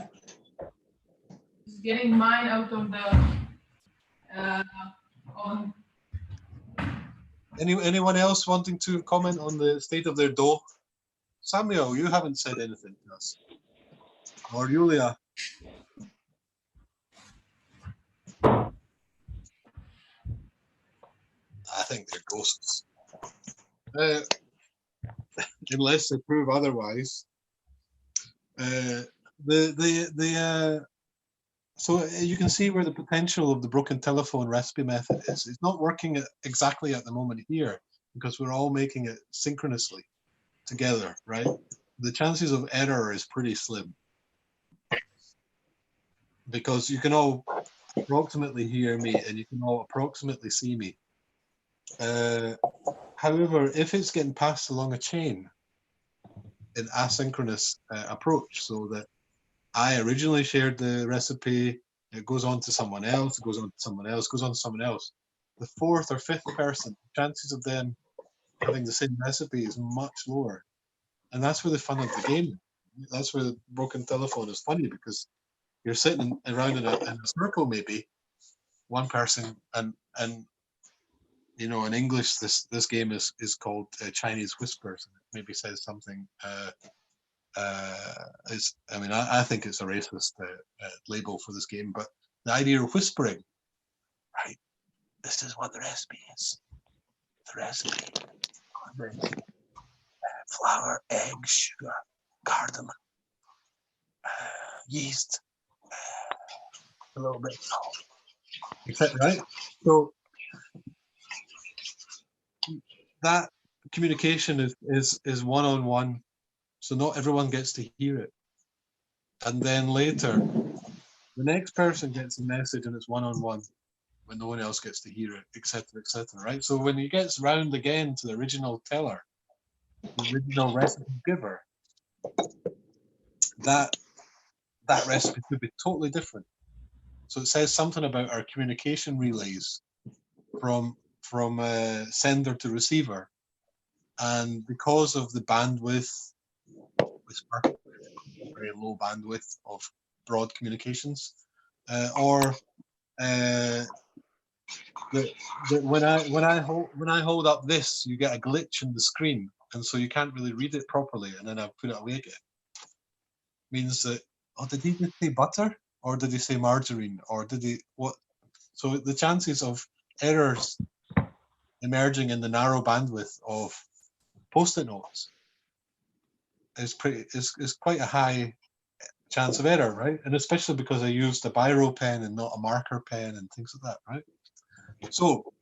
getting mine out of the oven. Anyone else wanting to comment on the state of their dough? Samuel, you haven't said anything to us. Or Julia. I think they're ghosts. Unless they prove otherwise. So you can see where the potential of the broken telephone recipe method is. It's not working exactly at the moment here, because we're all making it synchronously together, right? The chances of error is pretty slim, because you can all approximately hear me and you can all approximately see me. However, if it's getting passed along a chain, an asynchronous approach, so that I originally shared the recipe, it goes on to someone else, it goes on to someone else, goes on to someone else. The 4th or 5th person, chances of them having the same recipe is much lower. And that's where the fun of the game is. That's where the broken telephone is funny, because you're sitting around in a circle, maybe, one person, and you know, in English, this game is called Chinese Whispers, and it maybe says something. I think it's a racist label for this game, but the idea of whispering, right? This is what the recipe is. The recipe: flour, egg, sugar, cardamom, yeast, a little bit of salt, etc. Right? So that communication is one-on-one, so not everyone gets to hear it. And then later, the next person gets a message and it's one-on-one when no one else gets to hear it, etc., etc. Right? So when it gets round again to the original teller, the original recipe giver, that recipe could be totally different. So it says something about our communication relays from sender to receiver, and because of the bandwidth, very low bandwidth of broad communications, or when I hold up this, you get a glitch in the screen, and so you can't really read it properly. And then I put it away again. Means that, oh, did he just say butter, or did he say margarine, or did he what? So the chances of errors emerging in the narrow bandwidth of post-it notes is quite a high chance of error, right? And especially because I used a biro pen and not a marker pen and things like that, right? So,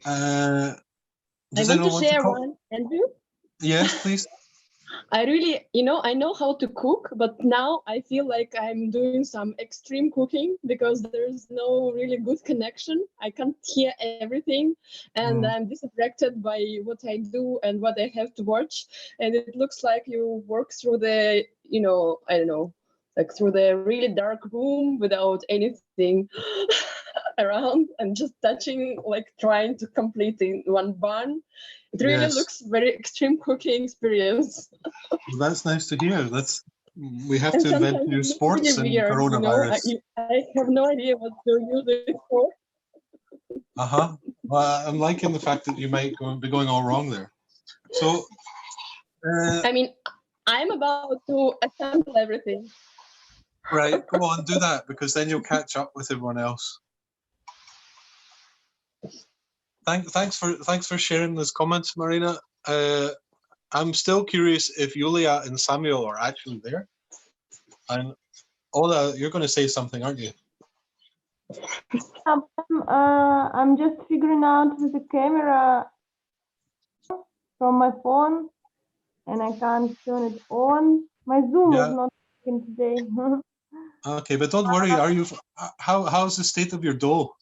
does I anyone want to share talk? one, Andrew. Yes, please. I really, I know how to cook, but now I feel like I'm doing some extreme cooking because there's no really good connection. I can't hear everything, and I'm distracted by what I do and what I have to watch. And it looks like you work through the, I don't know, like through the really dark room without anything around and just touching, like trying to complete in one bun. It really looks very extreme cooking experience. Well, that's nice to hear. We have And to invent sometimes new it's sports really in weird, coronavirus. I have no idea what to use it for. Well, I'm liking the fact that you might be going all wrong there. So, I mean, I'm about to assemble everything. right, go on, do that, because then you'll catch up with everyone else. Thanks for sharing those comments, Marina. I'm still curious if Julia and Samuel are actually there. And Ola, you're going to say something, aren't you? I'm just figuring out with the camera from my phone, and I can't turn it on. My Zoom is not working today. Okay, but don't worry. How's the state of your dough?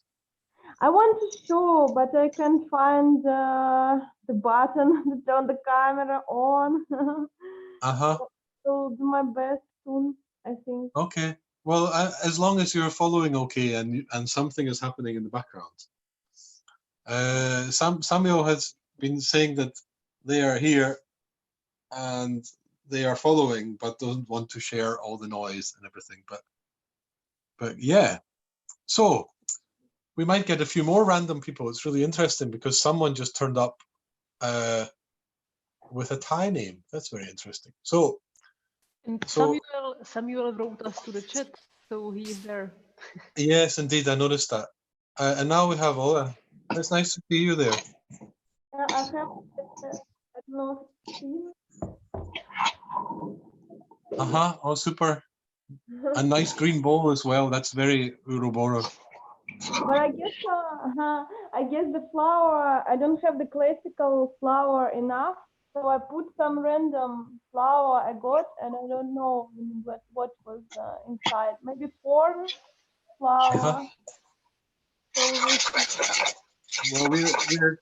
I want to show, but I can't find the button to turn the camera on. So do my best soon, I think. Okay. Well, as long as you're following okay and something is happening in the background. Samuel has been saying that they are here and they are following, but doesn't want to share all the noise and everything. But yeah. So we might get a few more random people. It's really interesting because someone just turned up with a Thai name. That's very interesting. So, and Samuel wrote us to the chat, so he is there. Yes, indeed, I noticed that. And now we have Ola. It's nice to see you there. I have, I don't know, Oh, super. A nice green bowl as well. That's very Uroboros. But I guess the flour, I don't have the classical flour enough, so I put some random flour I got, and I don't know what was inside. Maybe corn flour. Well, we're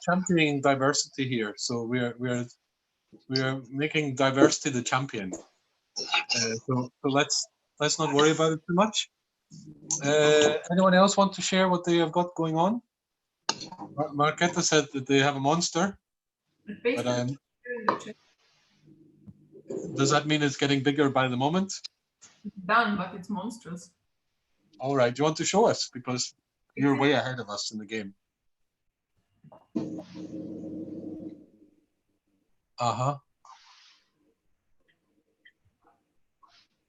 championing diversity here, so we're making diversity the champion. So let's not worry about it too much. Anyone else want to share what they have got going on? Marketa said that they have a monster. But, does that mean it's getting bigger by the moment? It's done, but it's monstrous. All right. Do you want to show us? Because you're way ahead of us in the game.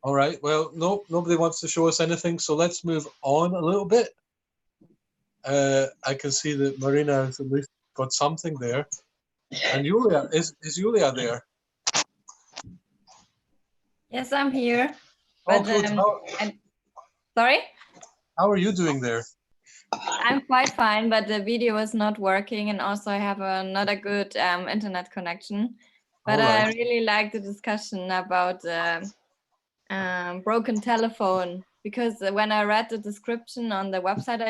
All right. Well, nobody wants to show us anything, so let's move on a little bit. I can see that Marina has at least got something there. And Julia, is Julia there? Yes, I'm here. Oh, But, good. sorry? How are you doing there? I'm quite fine, but the video is not working, and also I have not a good internet connection. But I really like the discussion about broken telephone, because when I read the description on the website,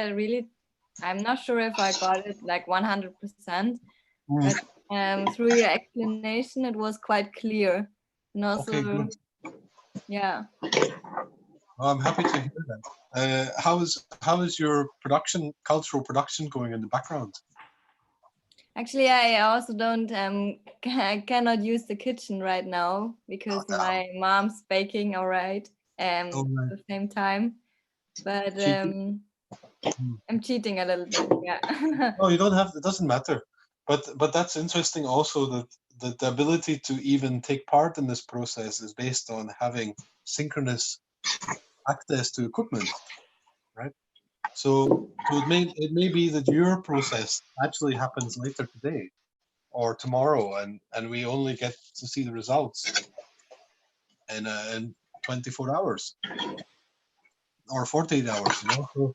I'm not sure if I got it like 100%, but through your explanation, it was quite clear. And also, okay, good. Yeah. Well, I'm happy to hear that. How is your cultural production going in the background? Actually, I also don't I cannot use the kitchen right now because my mom's baking at the same time. But I'm cheating a little bit. Yeah. No, you don't have. It doesn't matter. But that's interesting also that the ability to even take part in this process is based on having synchronous access to equipment, right? So it may be that your process actually happens later today or tomorrow, and we only get to see the results in 24 hours or 48 hours. You know,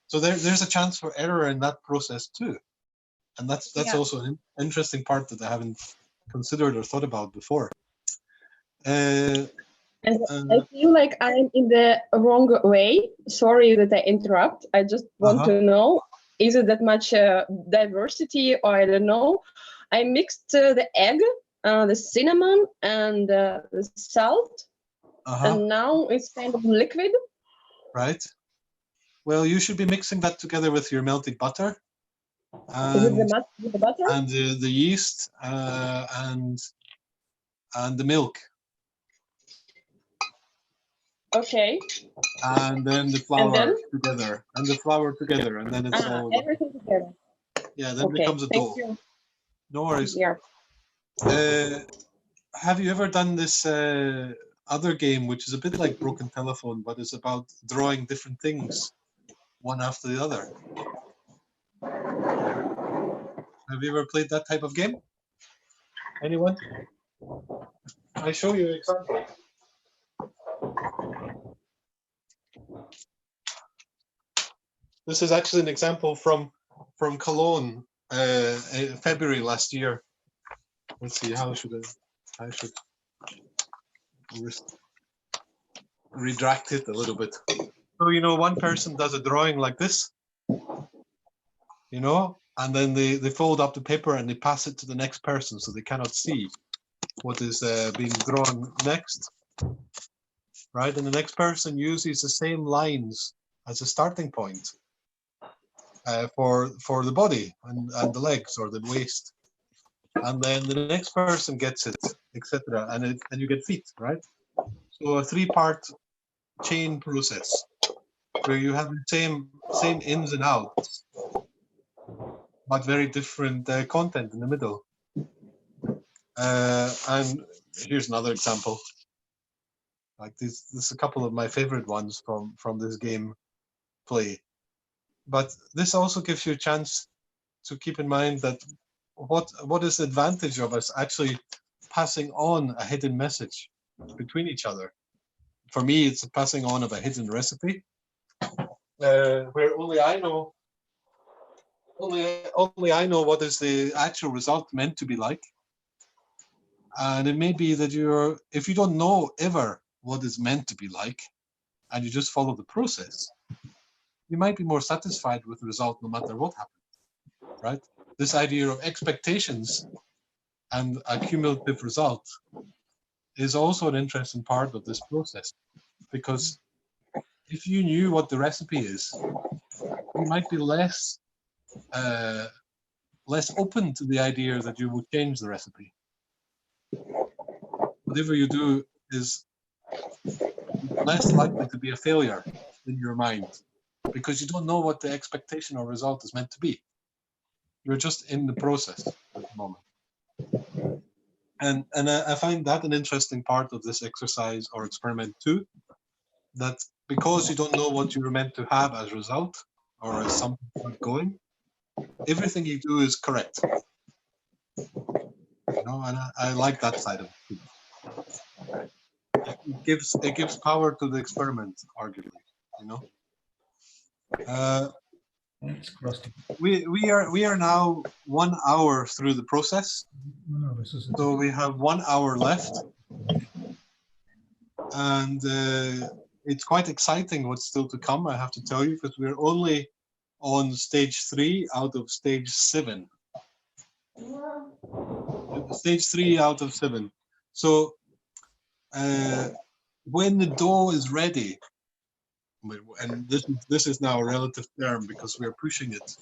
so there's a chance for error in that process too, and that's also an interesting part that I haven't considered or thought about before. And I feel like I'm in the wrong way. Sorry that I interrupt. I just want to know, is it that much diversity, or I don't know. I mixed the egg, the cinnamon, and the salt, and now it's kind of liquid. Right. Well, you should be mixing that together with your melted butter. Is it the butter? And the yeast and the milk. Okay. And then the flour together, and the flour together, and then it's all everything together. Yeah, then it becomes a dough. You. No worries. Yeah. Have you ever done this other game, which is a bit like Broken Telephone, but it's about drawing different things one after the other? Have you ever played that type of game? Anyone? I show you an example. This is actually an example from Cologne, February last year. Let's see, I should retract it a little bit. So, you know, one person does a drawing like this, you know, and then they fold up the paper and they pass it to the next person so they cannot see what is being drawn next, right? And the next person uses the same lines as a starting point for the body and the legs or the waist. And then the next person gets it, etc. And you get feet, right? So a three-part chain process where you have the same ins and outs, but very different content in the middle. And here's another example. Like this is a couple of my favorite ones from this game play. But this also gives you a chance to keep in mind that what is the advantage of us actually passing on a hidden message between each other. For me, it's a passing on of a hidden recipe, where only I know what is the actual result meant to be like. And it may be that if you don't know ever what is meant to be like, and you just follow the process, you might be more satisfied with the result no matter what happens, right? This idea of expectations and a cumulative result is also an interesting part of this process, because if you knew what the recipe is, you might be less open to the idea that you would change the recipe. Whatever you do is less likely to be a failure in your mind, because you don't know what the expectation or result is meant to be. You're just in the process at the moment. And I find that an interesting part of this exercise or experiment too, that because you don't know what you're meant to have as a result or as something going, everything you do is correct. You know, and I like that side of it. It gives power to the experiment, arguably, you know. We are now 1 hour through the process, so we have 1 hour left, and it's quite exciting what's still to come, I have to tell you, because we're only on stage 3 out of stage 7. Stage 3 out of 7. So when the dough is ready, and this is now a relative term because we're pushing it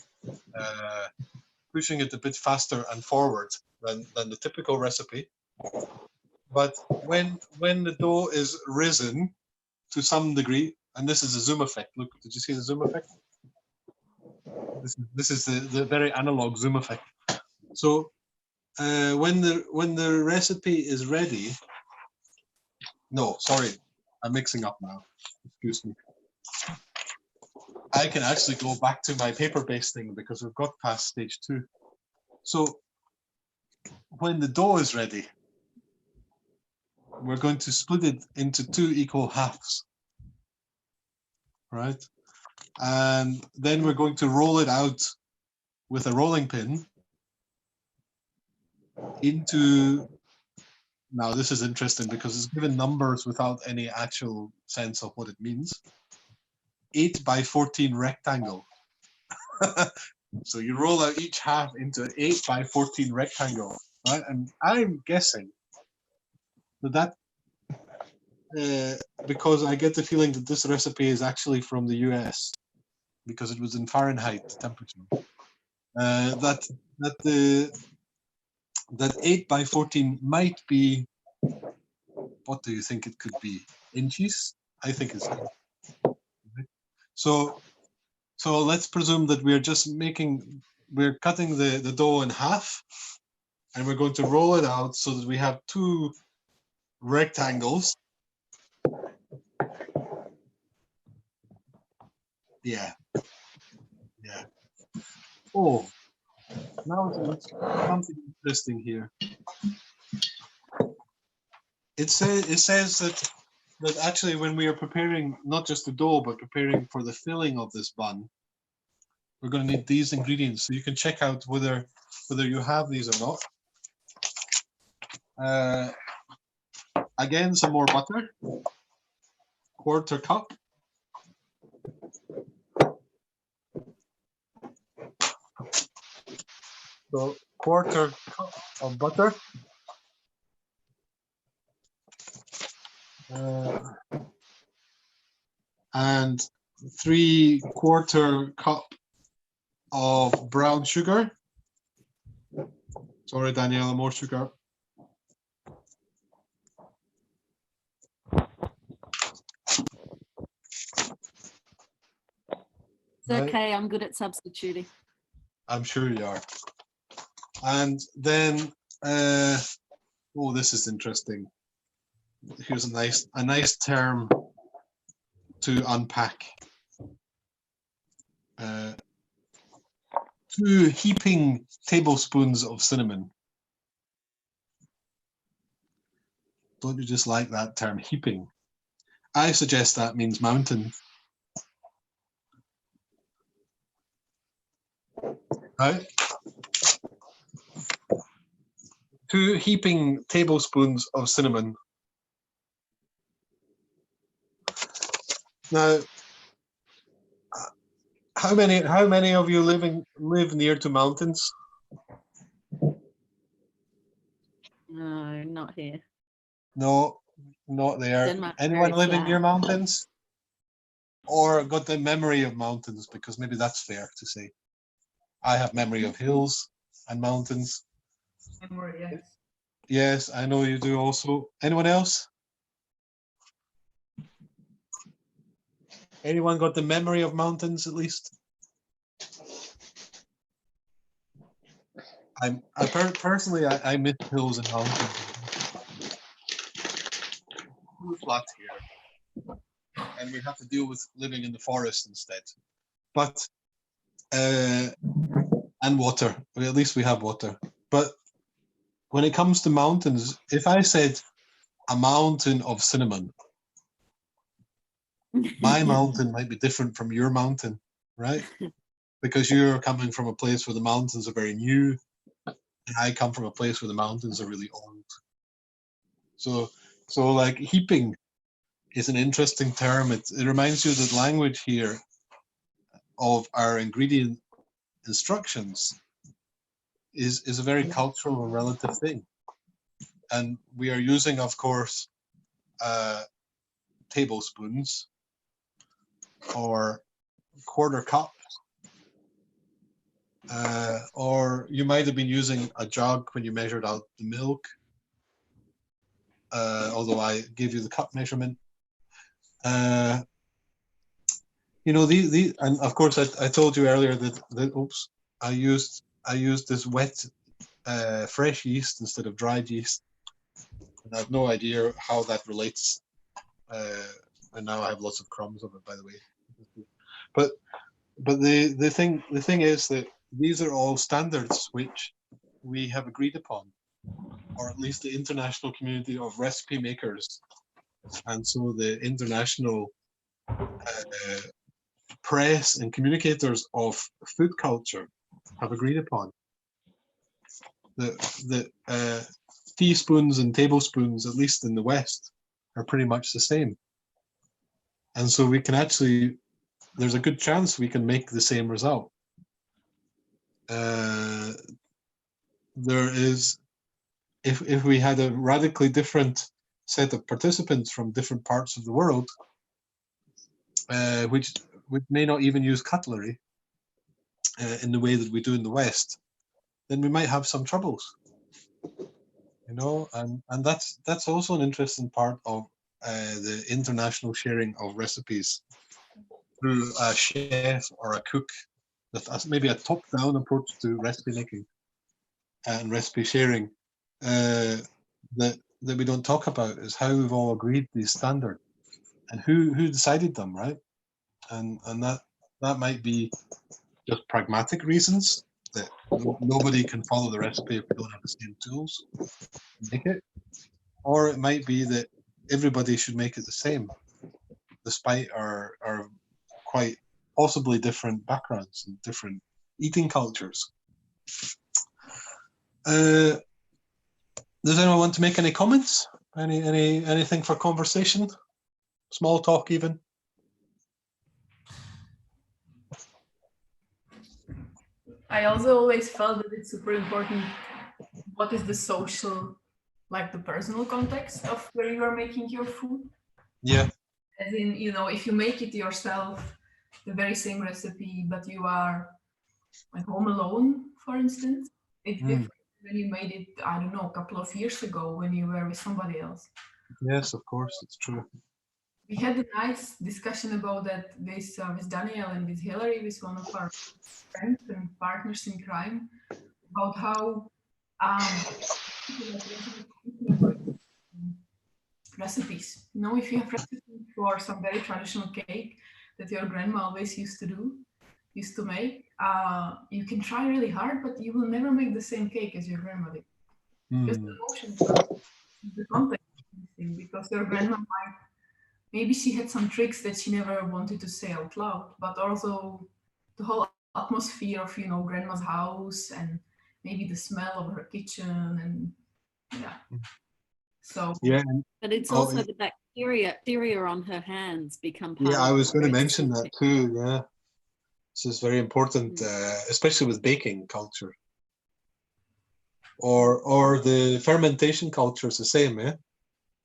pushing it a bit faster and forward than the typical recipe. But when the dough is risen to some degree, and this is a zoom effect. Look, did you see the zoom effect? This is the very analog zoom effect. So when the recipe is ready, no, sorry, I'm mixing up now. Excuse me. I can actually go back to my paper-based thing because we've got past stage 2. So when the dough is ready, we're going to split it into 2 equal halves, right? And then we're going to roll it out with a rolling pin into, now this is interesting because it's given numbers without any actual sense of what it means. 8 by 14 rectangle. So you roll out each half into an 8 by 14 rectangle, right? And I'm guessing that because I get the feeling that this recipe is actually from the US because it was in Fahrenheit temperature. That 8 by 14 might be, what do you think it could be? Inches? I think it's inches. So let's presume that we're cutting the dough in half, and we're going to roll it out so that we have 2 rectangles. Yeah. Oh, now it's something interesting here. It says that actually when we are preparing not just the dough but preparing for the filling of this bun, we're going to need these ingredients. So you can check out whether you have these or not. Again, some more butter, 1/4 cup. So 1/4 cup of butter. And 3/4 cup of brown sugar. Sorry, Daniela, more sugar. It's okay, I'm good at substituting. I'm sure you are. And then, oh, this is interesting. Here's a nice term to unpack. 2 heaping tablespoons of cinnamon. Don't you just like that term, heaping? I suggest that means mountain. Right? 2 heaping tablespoons of cinnamon. Now, how many of you live near to mountains? No, not here. No, not there. Denmark, Anyone very living flat. near mountains? Or got the memory of mountains? Because maybe that's fair to say. I have memory of hills and mountains. Memory, yes. Yes, I know you do also. Anyone else? Anyone got the memory of mountains at least? Personally, I miss hills and mountains. Too flat here, and we have to deal with living in the forest instead. But and water. At least we have water. But when it comes to mountains, if I said a mountain of cinnamon, my mountain might be different from your mountain, right? Because you're coming from a place where the mountains are very new, and I come from a place where the mountains are really old. So like heaping is an interesting term. It reminds you that language here of our ingredient instructions is a very cultural and relative thing. And we are using, of course, tablespoons or 1/4 cup. or you might have been using a jug when you measured out the milk, although I gave you the cup measurement. You know, and of course I told you earlier that oops, I used this wet fresh yeast instead of dried yeast, and I have no idea how that relates. And now I have lots of crumbs of it, by the way. But the thing is that these are all standards which we have agreed upon, or at least the international community of recipe makers, and so the international press and communicators of food culture have agreed upon. The teaspoons and tablespoons, at least in the West, are pretty much the same. And so we can actually, there's a good chance we can make the same result. There is, if we had a radically different set of participants from different parts of the world, which may not even use cutlery in the way that we do in the West, then we might have some troubles, you know, and that's also an interesting part of the international sharing of recipes through a chef or a cook, with maybe a top-down approach to recipe making and recipe sharing that we don't talk about is how we've all agreed these standards and who decided them, right? And that might be just pragmatic reasons that nobody can follow the recipe if we don't have the same tools to make it, or it might be that everybody should make it the same, despite our quite possibly different backgrounds and different eating cultures. Does anyone want to make any comments? Anything for conversation? Small talk even? I also always felt that it's super important what is the social, like the personal context of where you are making your food. Yeah. As in, you know, if you make it yourself, the very same recipe, but you are like home alone, for instance, it's different when you made it, I don't know, a couple of years ago when you were with somebody else. Yes, of course, it's true. We had a nice discussion about that with Daniel and with Hillary, with one of our friends and partners in crime, about how recipes. You know, if you have recipes for some very traditional cake that your grandma always used to make, you can try really hard, but you will never make the same cake as your grandma did. Just the emotion, the context, because your grandma maybe she had some tricks that she never wanted to say out loud, but also the whole atmosphere of, you know, grandma's house and maybe the smell of her kitchen and yeah. So yeah, but it's also the bacteria on her hands become part I was going to mention recipe. that too. Yeah, this is very important, especially with baking culture. Or the fermentation culture is the same.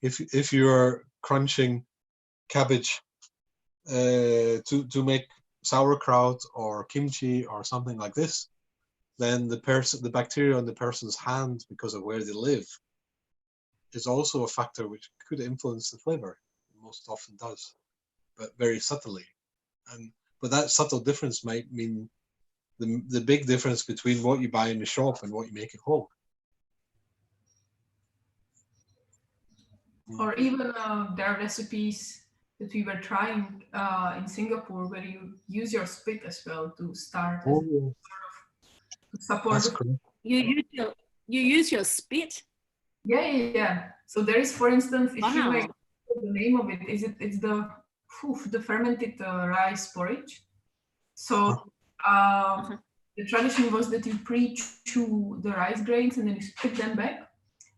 If you are crunching cabbage to make sauerkraut or kimchi or something like this, then the bacteria on the person's hand, because of where they live, is also a factor which could influence the flavor. It most often does, but very subtly. But that subtle difference might mean the big difference between what you buy in the shop and what you make at home. Or even there are recipes that we were trying in Singapore where you use your spit as well to start sort of to support. You use your spit? Yeah. So there is, for instance, if you make the name of it's the fermented rice porridge. So the tradition was that you pre-chew the rice grains and then you spit them back.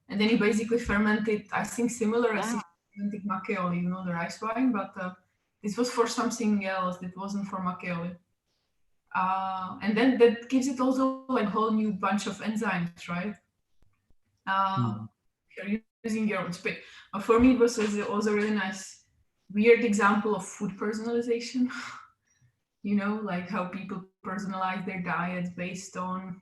And then you basically ferment it, I think similar as fermented makeoli, you know, the rice wine, but this was for something else. It wasn't for makeoli. And then that gives it also like a whole new bunch of enzymes, right? You're using your own spit. For me, it was a really nice, weird example of food personalization. you know, like how people personalize their diets based on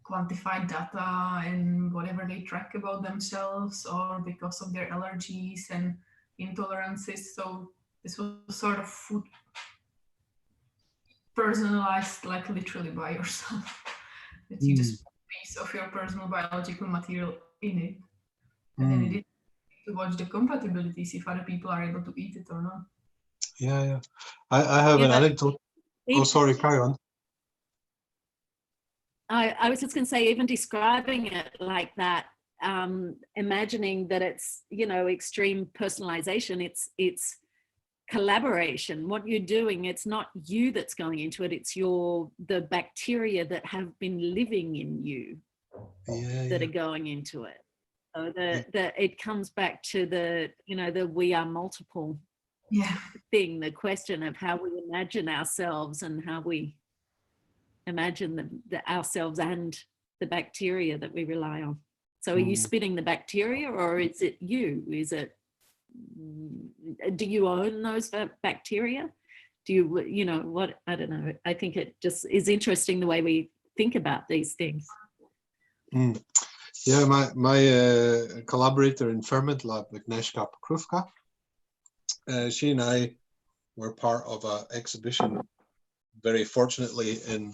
quantified data and whatever they track about themselves, or because of their allergies and intolerances. So this was sort of food personalized, like literally by yourself. That you just put a piece of your personal biological material in it, and then it is to watch the compatibilities if other people are able to eat it or not. Yeah. I have an anecdote. Oh, sorry, carry on. I was just going to say, even describing it like that, imagining that it's, you know, extreme personalization, it's collaboration. What you're doing, it's not you that's going into it, it's the bacteria that have been living in you that are going into it. So it comes back to the, you know, the we are multiple thing, the question of how we imagine ourselves and how we imagine ourselves and the bacteria that we rely on. So are you spitting the bacteria, or is it you? Do you own those bacteria? Do you know what? I don't know. I think it just is interesting the way we think about these things. Yeah, my collaborator in Ferment Lab, Agnieszka Pokrówka, she and I were part of an exhibition, very fortunately, in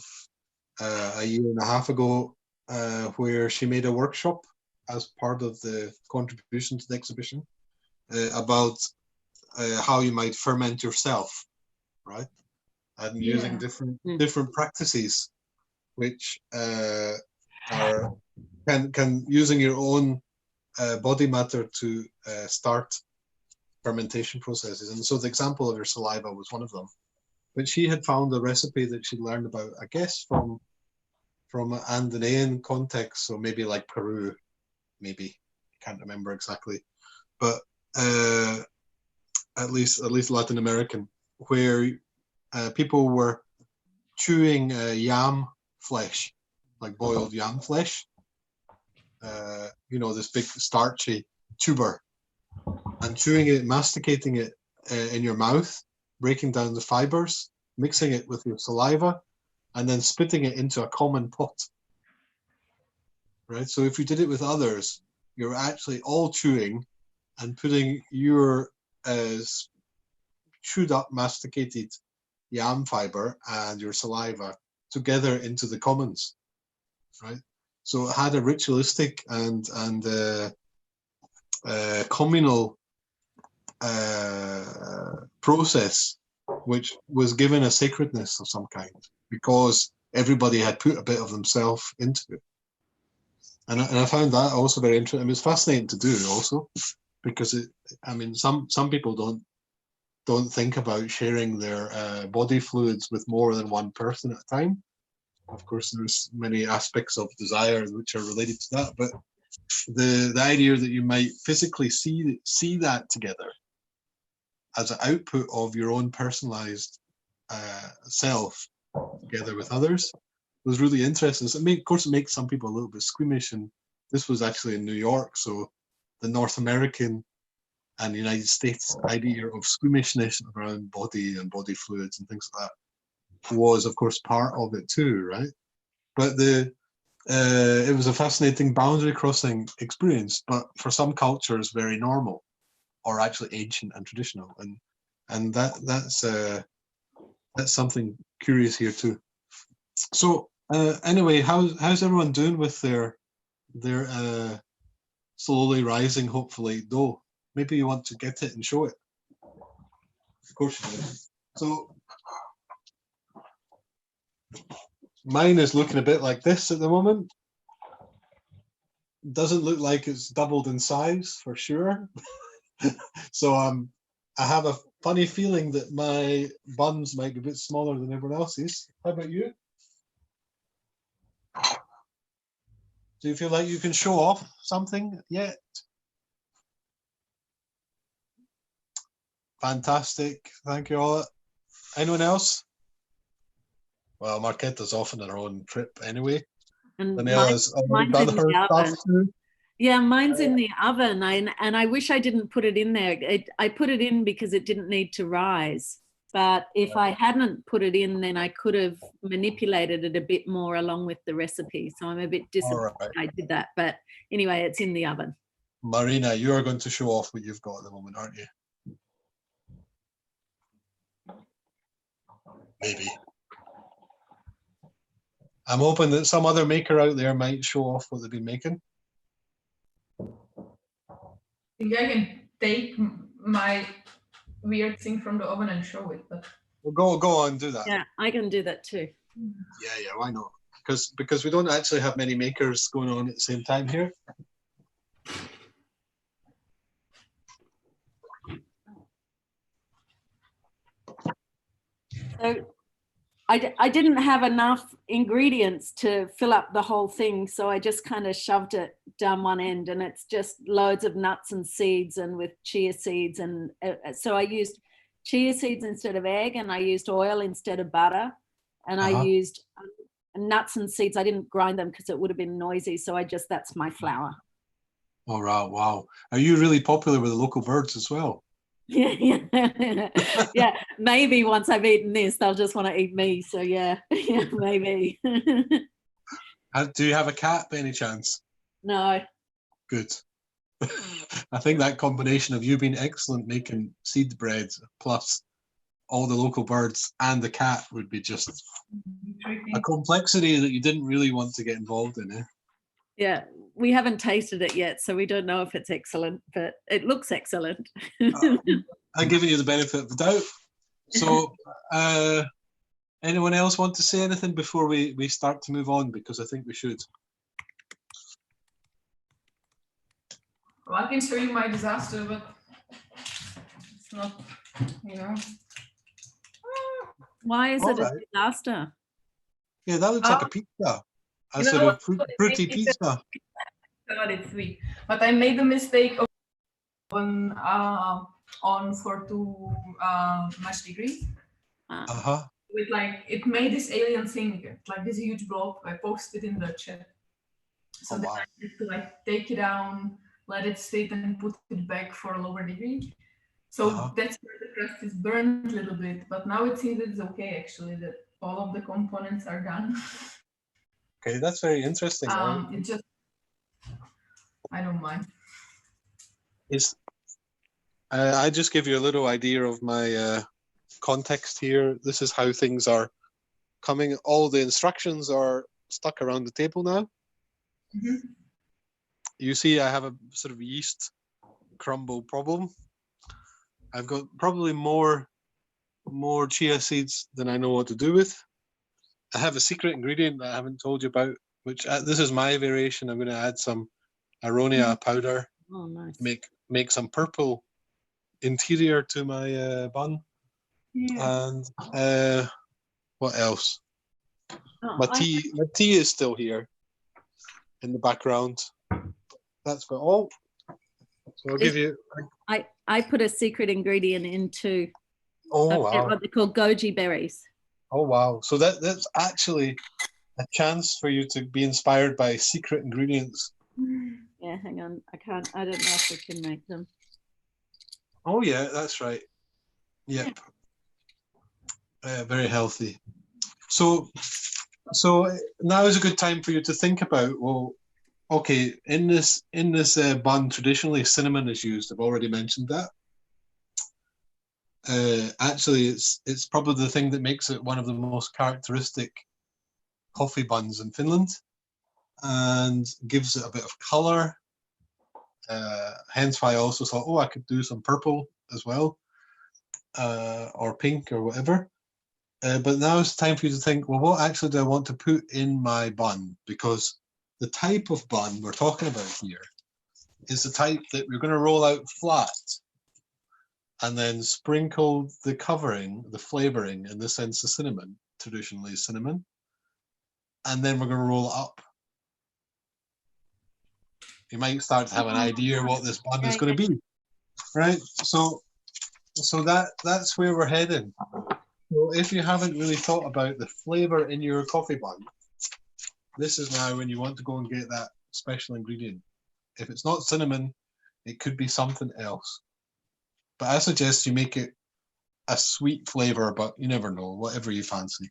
a year and a half ago, where she made a workshop as part of the contribution to the exhibition about how you might ferment yourself, right? And using different practices, which can using your own body matter to start fermentation processes. And so the example of your saliva was one of them. But she had found a recipe that she'd learned about, I guess, from an Andean context, so maybe like Peru, maybe, can't remember exactly, but at least Latin American, where people were chewing yam flesh, like boiled yam flesh, you know, this big starchy tuber, and chewing it, masticating it in your mouth, breaking down the fibers, mixing it with your saliva, and then spitting it into a common pot. Right? So if you did it with others, you're actually all chewing and putting your chewed up, masticated yam fiber and your saliva together into the commons. Right? So it had a ritualistic and communal process, which was given a sacredness of some kind because everybody had put a bit of themselves into it. And I found that also very interesting. I mean, it's fascinating to do also because some people don't think about sharing their body fluids with more than one person at a time. Of course, there's many aspects of desire which are related to that, but the idea that you might physically see that together as an output of your own personalized self together with others was really interesting. So of course, it makes some people a little bit squeamish, and this was actually in New York, so the North American and United States idea of squeamishness around body and body fluids and things like that was, of course, part of it too, right? But it was a fascinating boundary crossing experience, but for some cultures very normal, or actually ancient and traditional, and that's something curious here too. So anyway, how's everyone doing with their slowly rising, hopefully, dough? Maybe you want to get it and show it. Of course you do. So mine is looking a bit like this at the moment. Doesn't look like it's doubled in size for sure. So I have a funny feeling that my buns might be a bit smaller than everyone else's. How about you? Do you feel like you can show off something yet? Fantastic. Thank you all. Anyone else? Well, Marketta's off on her own trip anyway. And mine's in the oven. Yeah, mine's in the oven, and I wish I didn't put it in there. I put it in because it didn't need to rise. But if I hadn't put it in, then I could have manipulated it a bit more along with the recipe. So I'm a bit disappointed I did that. But anyway, it's in the oven. Marina, you are going to show off what you've got at the moment, aren't you? Maybe. I'm hoping that some other maker out there might show off what they've been making. I think I can take my weird thing from the oven and show it, but Well, go on, do that. Yeah, I can do that too. Yeah, why not? Because we don't actually have many makers going on at the same time here. So I didn't have enough ingredients to fill up the whole thing, so I just kind of shoved it down one end, and it's just loads of nuts and seeds and with chia seeds. And so I used chia seeds instead of egg, and I used oil instead of butter, and I used nuts and seeds. I didn't grind them because it would have been noisy, so that's my flour. All right, wow. Are you really popular with the local birds as well? Yeah, maybe once I've eaten this, they'll just want to eat me. So yeah, maybe. Do you have a cat by any chance? No. Good. I think that combination of you being excellent making seed bread plus all the local birds and the cat would be just a complexity that you didn't really want to get involved in, eh? Yeah, we haven't tasted it yet, so we don't know if it's excellent, but it looks excellent. I'm giving you the benefit of the doubt. So, anyone else want to say anything before we start to move on? Because I think we should. Well, I can show you my disaster, but it's not, you know. Why is it a disaster? Yeah, that looks like a pizza. A sort of fruity pizza. God, it's sweet. But I made the mistake of on for too much degrees. With it made this alien thing, like this huge blob. I posted in the chat. So then I had to take it down, let it sit, and put it back for a lower degree. So that's where the crust is burned a little bit. But now it seems it's okay actually, that all of the components are done. Okay, that's very interesting. It just, I don't mind. I just give you a little idea of my context here. This is how things are coming. All the instructions are stuck around the table now. You see, I have a sort of yeast crumble problem. I've got probably more chia seeds than I know what to do with. I have a secret ingredient that I haven't told you about, which this is my variation. I'm going to add some aronia powder. Oh, nice. Make some purple interior to my bun. Yeah. And what else? My tea is still here in the background. That's about all. So I'll give you. I put a secret ingredient into. Oh wow! What they call goji berries. Oh wow! So that's actually a chance for you to be inspired by secret ingredients. Yeah, hang on. I don't know if we can make them. Oh yeah, that's right. Yep. Very healthy. So now is a good time for you to think about, well, okay, in this bun, traditionally cinnamon is used. I've already mentioned that. Actually, it's probably the thing that makes it one of the most characteristic coffee buns in Finland, and gives it a bit of color. Hence why I also thought, oh, I could do some purple as well, or pink or whatever. But now it's time for you to think, well, what actually do I want to put in my bun? Because the type of bun we're talking about here is the type that we're going to roll out flat and then sprinkle the covering, the flavoring, in this sense, the cinnamon, traditionally cinnamon, and then we're going to roll it up. You might start to have an idea what this bun is going to be, right? So that's where we're heading. So if you haven't really thought about the flavor in your coffee bun, this is now when you want to go and get that special ingredient. If it's not cinnamon, it could be something else. But I suggest you make it a sweet flavor, but you never know, whatever you fancy.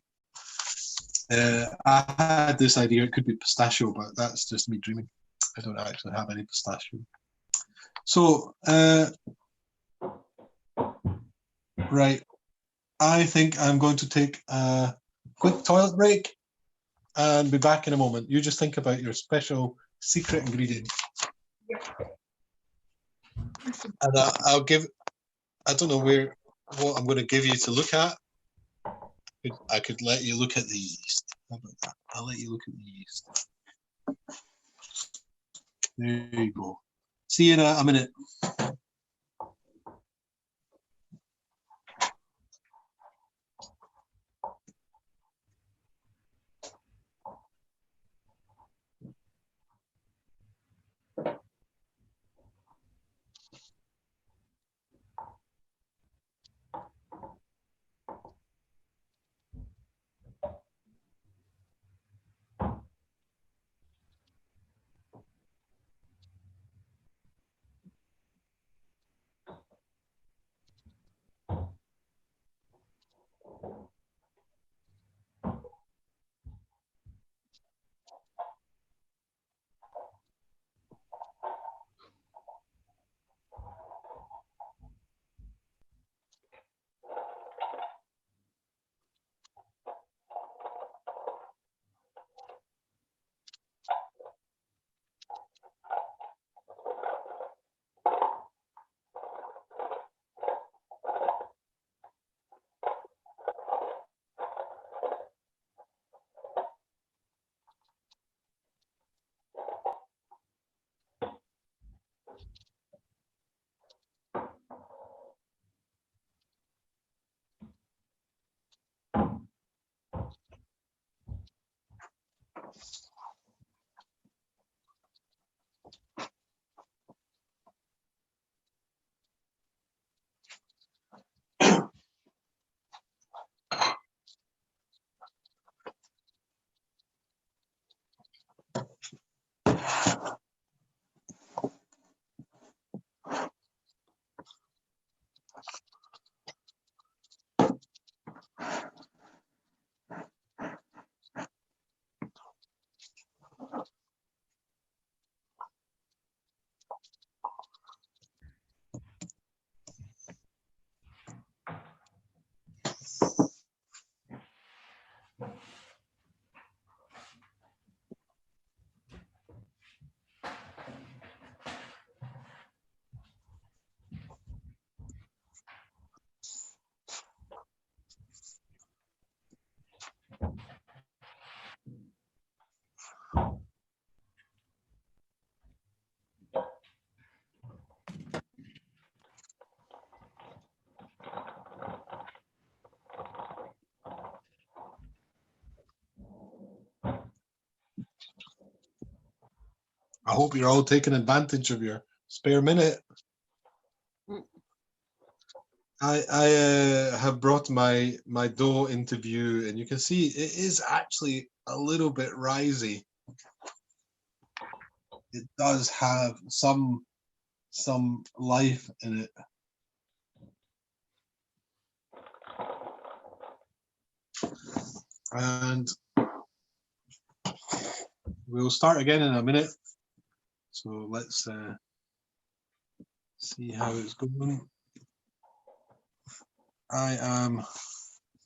I had this idea it could be pistachio, but that's just me dreaming. I don't actually have any pistachio. So, right, I think I'm going to take a quick toilet break and be back in a moment. You just think about your special secret ingredient. And I'll give, I don't know what I'm going to give you to look at. I could let you look at the yeast. How about that? I'll let you look at the yeast. There you go. See you in a minute. I hope you're all taking advantage of your spare minute. I have brought my dough into view, and you can see it is actually a little bit risy. It does have some life in it. And we'll start again in a minute. So let's see how it's going. I am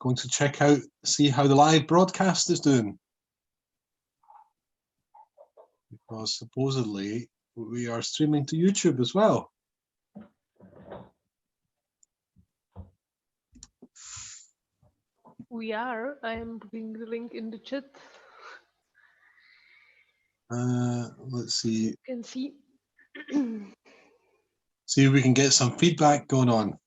going to check out, see how the live broadcast is doing. Because supposedly we are streaming to YouTube as well. We are. I am putting the link in the chat. Let's see. You can see. See if we can get some feedback going on.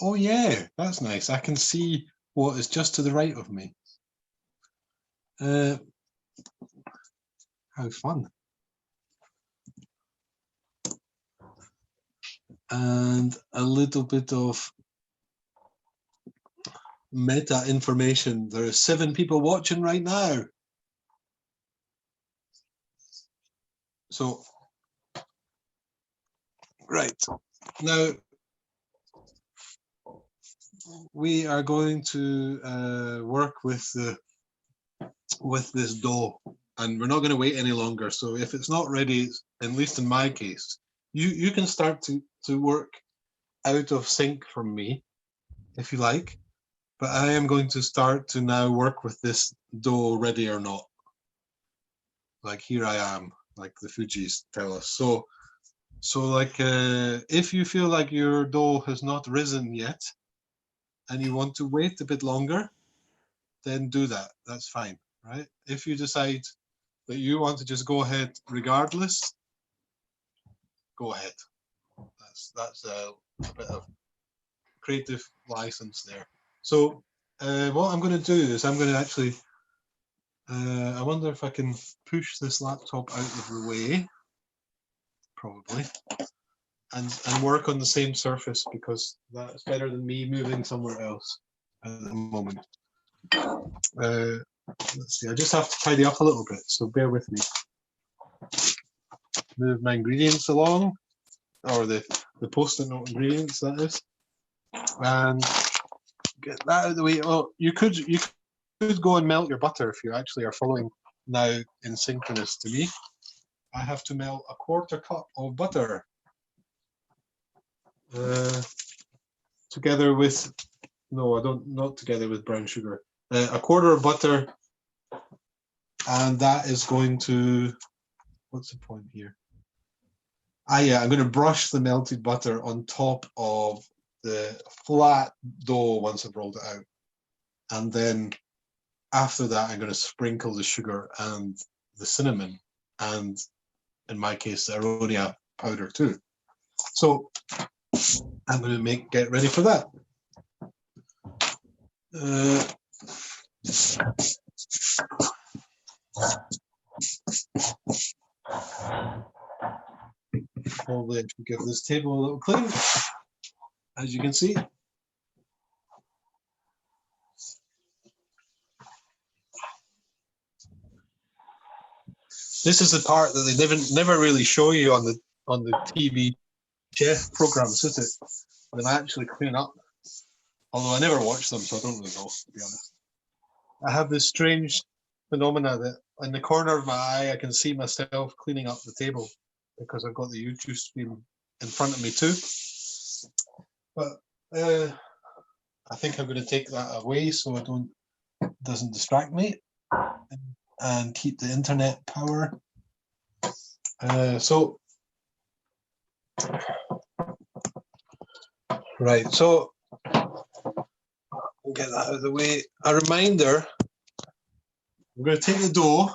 Oh yeah, that's nice. I can see what is just to the right of me. How fun. And a little bit of meta information. There are 7 people watching right now. So, right. Now, we are going to work with this dough, and we're not going to wait any longer. So if it's not ready, at least in my case, you can start to work out of sync from me, if you like. But I am going to start to now work with this dough, ready or not. Like here I am, like the Fujis tell us. So like if you feel like your dough has not risen yet, and you want to wait a bit longer, then do that. That's fine, right? If you decide that you want to just go ahead regardless, go ahead. That's a bit of creative license there. So what I'm going to do is I'm going to actually, I wonder if I can push this laptop out of the way, probably, and work on the same surface, because that's better than me moving somewhere else at the moment. Let's see, I just have to tidy up a little bit, so bear with me. Move my ingredients along, or the post-it note ingredients, that is, and get that out of the way. Well, you could go and melt your butter if you actually are following now in synchronous to me. I have to melt a 1/4 cup of butter together with, no, I don't, not together with brown sugar. A 1/4 of butter, and that is going to, what's the point here? Yeah, I'm going to brush the melted butter on top of the flat dough once I've rolled it out. And then after that, I'm going to sprinkle the sugar and the cinnamon, and in my case, the aronia powder too. So I'm going to get ready for that. Probably I should give this table a little clean, as you can see. This is the part that they never really show you on the TV chef programs, is it? When I actually clean up. Although I never watch them, so I don't really know, to be honest. I have this strange phenomena that in the corner of my eye, I can see myself cleaning up the table because I've got the YouTube stream in front of me too. But I think I'm going to take that away so it doesn't distract me, and keep the internet power. Right, so we'll get that out of the way. A reminder, I'm going to take the dough.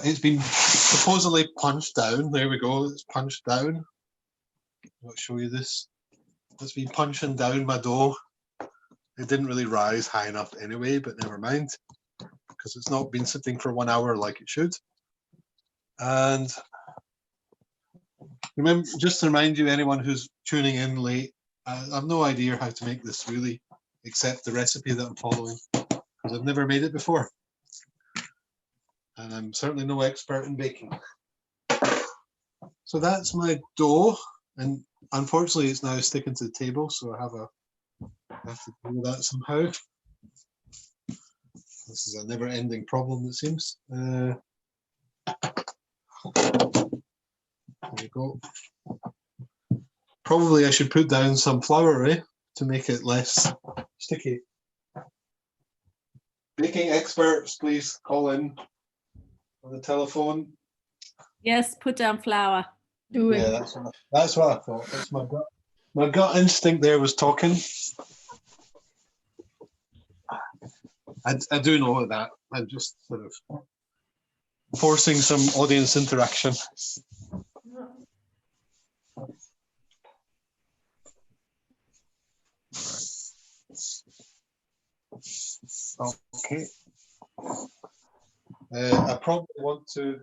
It's been supposedly punched down. There we go, it's punched down. I'll show you this. It's been punching down my dough. It didn't really rise high enough anyway, but never mind, because it's not been sitting for 1 hour like it should. And remember, just to remind you, anyone who's tuning in late, I have no idea how to make this really, except the recipe that I'm following, because I've never made it before. And I'm certainly no expert in baking. So that's my dough, and unfortunately it's now sticking to the table, so I have to deal with that somehow. This is a never-ending problem, it seems. There we go. Probably I should put down some flour, to make it less sticky. Baking experts, please call in on the telephone. Yes, put down flour. Do it. Yeah, that's what I thought. That's my gut instinct there was talking. I do know that. I'm just sort of forcing some audience interaction. Okay. I probably want to.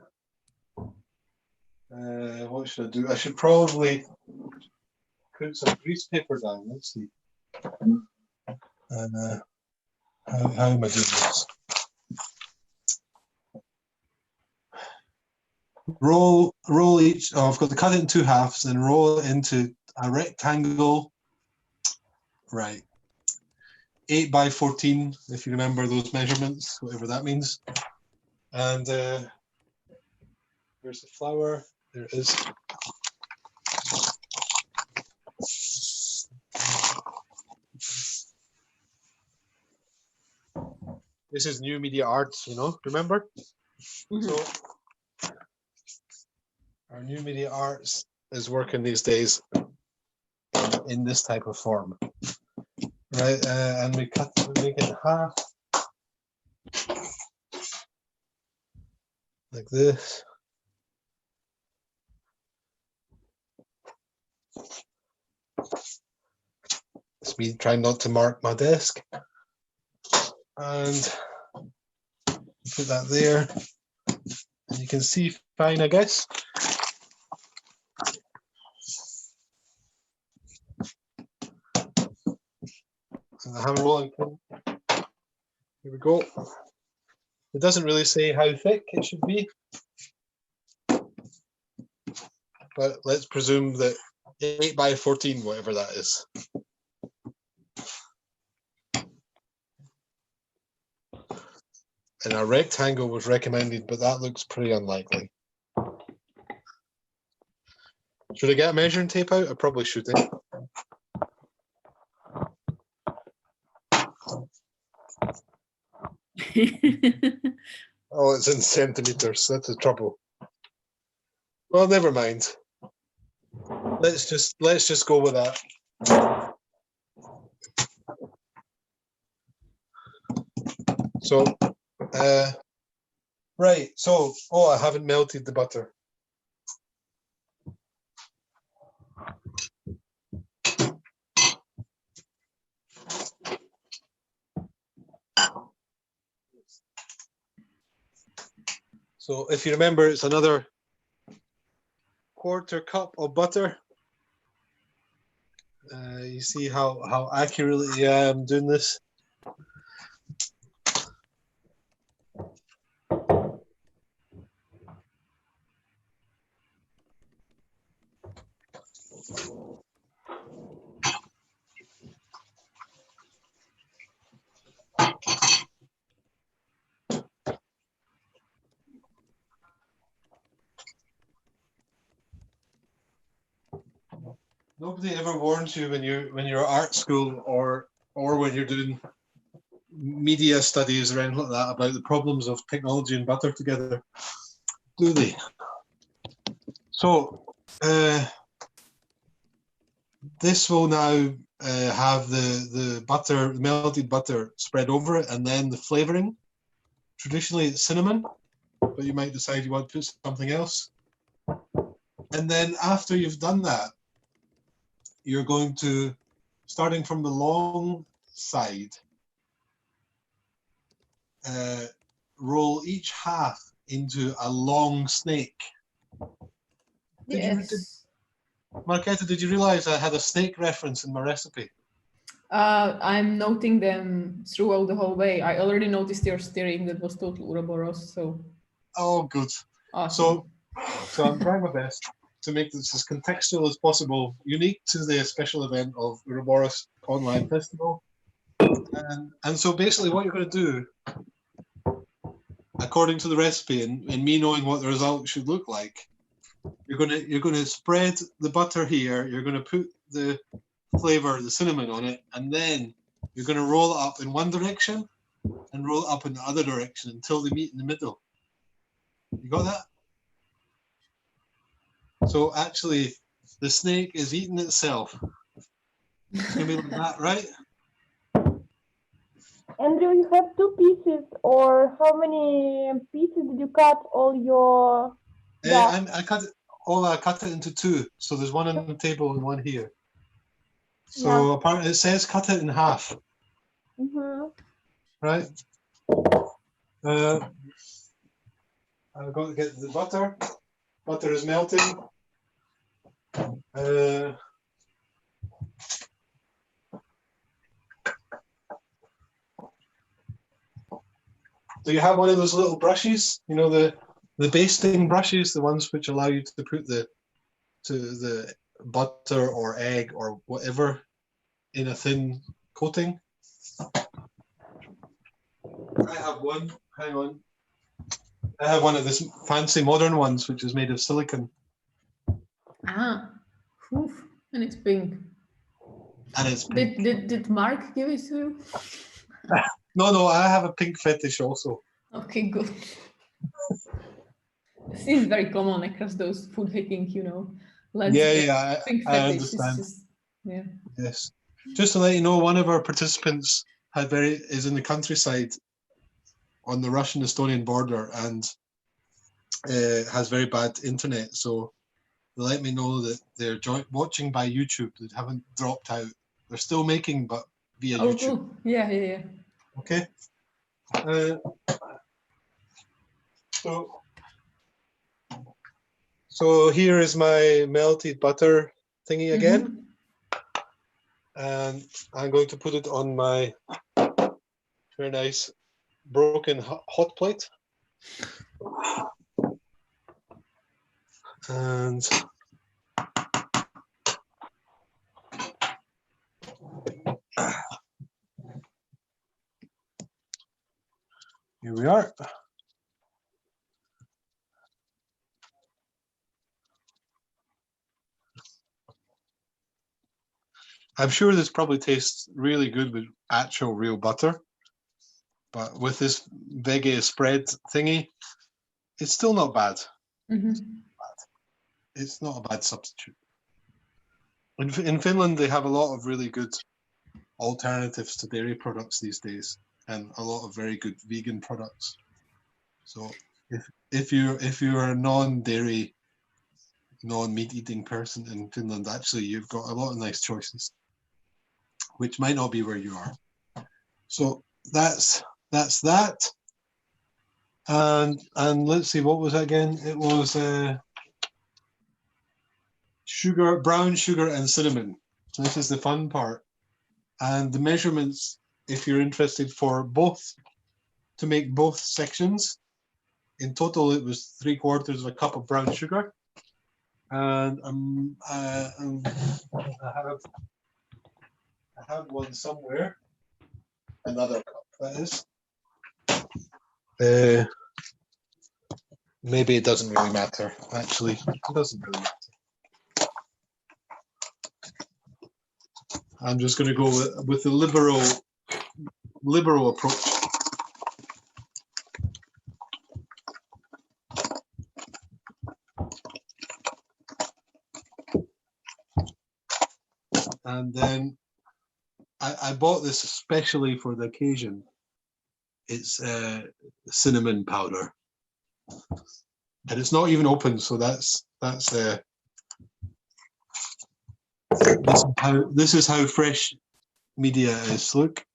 What should I do? I should probably put some grease paper down. Let's see. How am I doing this? Roll each. Oh, I've got to cut it in 2 halves and roll it into a rectangle Right. 8 by 14, if you remember those measurements, whatever that means. And where's the flour? There it is. This is new media arts, you know, remember? Mm-hmm. So our new media arts is working these days in this type of form. Right, and we make it in half. Like this. It's me trying not to mark my desk. And put that there. And you can see fine, I guess. And I have a rolling pin. Here we go. It doesn't really say how thick it should be. But let's presume that 8 by 14, whatever that is. And a rectangle was recommended, but that looks pretty unlikely. Should I get a measuring tape out? I probably should. Oh, it's in centimeters. That's the trouble. Well, never mind. Let's just go with that. So, right. So, oh, I haven't melted the butter. So if you remember, it's another 1/4 cup of butter. You see how accurately I am doing this? Nobody ever warns you when you're at art school or when you're doing media studies or anything like that about the problems of technology and butter together, do they? So this will now have the butter, melted butter, spread over it, and then the flavoring. Traditionally, it's cinnamon, but you might decide you want to put something else. And then after you've done that, you're going to, starting from the long side, roll each half into a long snake. Marketa, did you realize I had a snake reference in my recipe? I'm noting them throughout the whole way. I already noticed your stirring. That was total Uroboros, so. Oh, good. Awesome. So I'm trying my best to make this as contextual as possible, unique to the special event of Uroboros Online Festival. And so basically what you're going to do, according to the recipe and me knowing what the result should look like, you're going to spread the butter here, you're going to put the flavor, the cinnamon on it, and then you're going to roll it up in one direction and roll it up in the other direction until they meet in the middle. You got that? So actually, the snake is eating itself. It's going to be like that, right? Andrew, you have 2 pieces, or how many pieces did you cut all your? I cut it into 2. So there's one on the table and one here. So apparently it says cut it in half. Mm-hmm. Right? I've got to get the butter. Butter is melting. Do you have one of those little brushes? You know, the basting brushes, the ones which allow you to put the butter or egg or whatever in a thin coating. I have one. Hang on. I have one of this fancy modern ones, which is made of silicon. Ah, oof. And it's pink. And it's pink. Did Mark give it to you? No, I have a pink fetish also. Okay, good. This is very common across those food hacking, Yeah, pink I fetish understand. is just, Yes. Just to let you know, one of our participants is in the countryside on the Russian-Estonian border and has very bad internet. So they let me know that they're watching by YouTube. They haven't dropped out. They're still making, but via YouTube. Cool. Yeah. Okay. So here is my melted butter thingy again. And I'm going to put it on my very nice broken hot plate. And here we are. I'm sure this probably tastes really good with actual real butter, but with this veggie spread thingy, it's still not bad. It's not a bad substitute. In Finland, they have a lot of really good alternatives to dairy products these days, and a lot of very good vegan products. So if you're a non-dairy, non-meat eating person in Finland, actually you've got a lot of nice choices, which might not be where you are. So that's that. And let's see, what was that again? It was sugar, brown sugar and cinnamon. So this is the fun part. And the measurements, if you're interested, for both, to make both sections, in total it was 3/4 cup of brown sugar. And I have one somewhere, another cup, that is. Maybe it doesn't really matter, actually. It doesn't really matter. I'm just going to go with the liberal approach. And then I bought this especially for the occasion. It's cinnamon powder, and it's not even open. So this is how fresh media is. Look,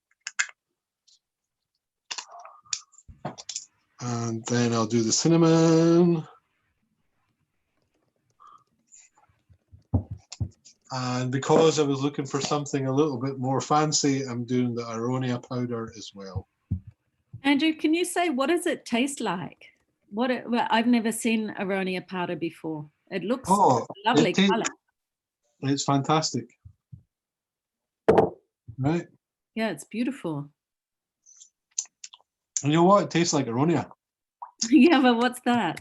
and then I'll do the cinnamon. And because I was looking for something a little bit more fancy, I'm doing the aronia powder as well. Andrew, can you say, what does it taste like? Well, I've never seen aronia powder before. It looks lovely color. It's fantastic. Right? Yeah, it's beautiful. And you know what? It tastes like aronia. Yeah, but what's that?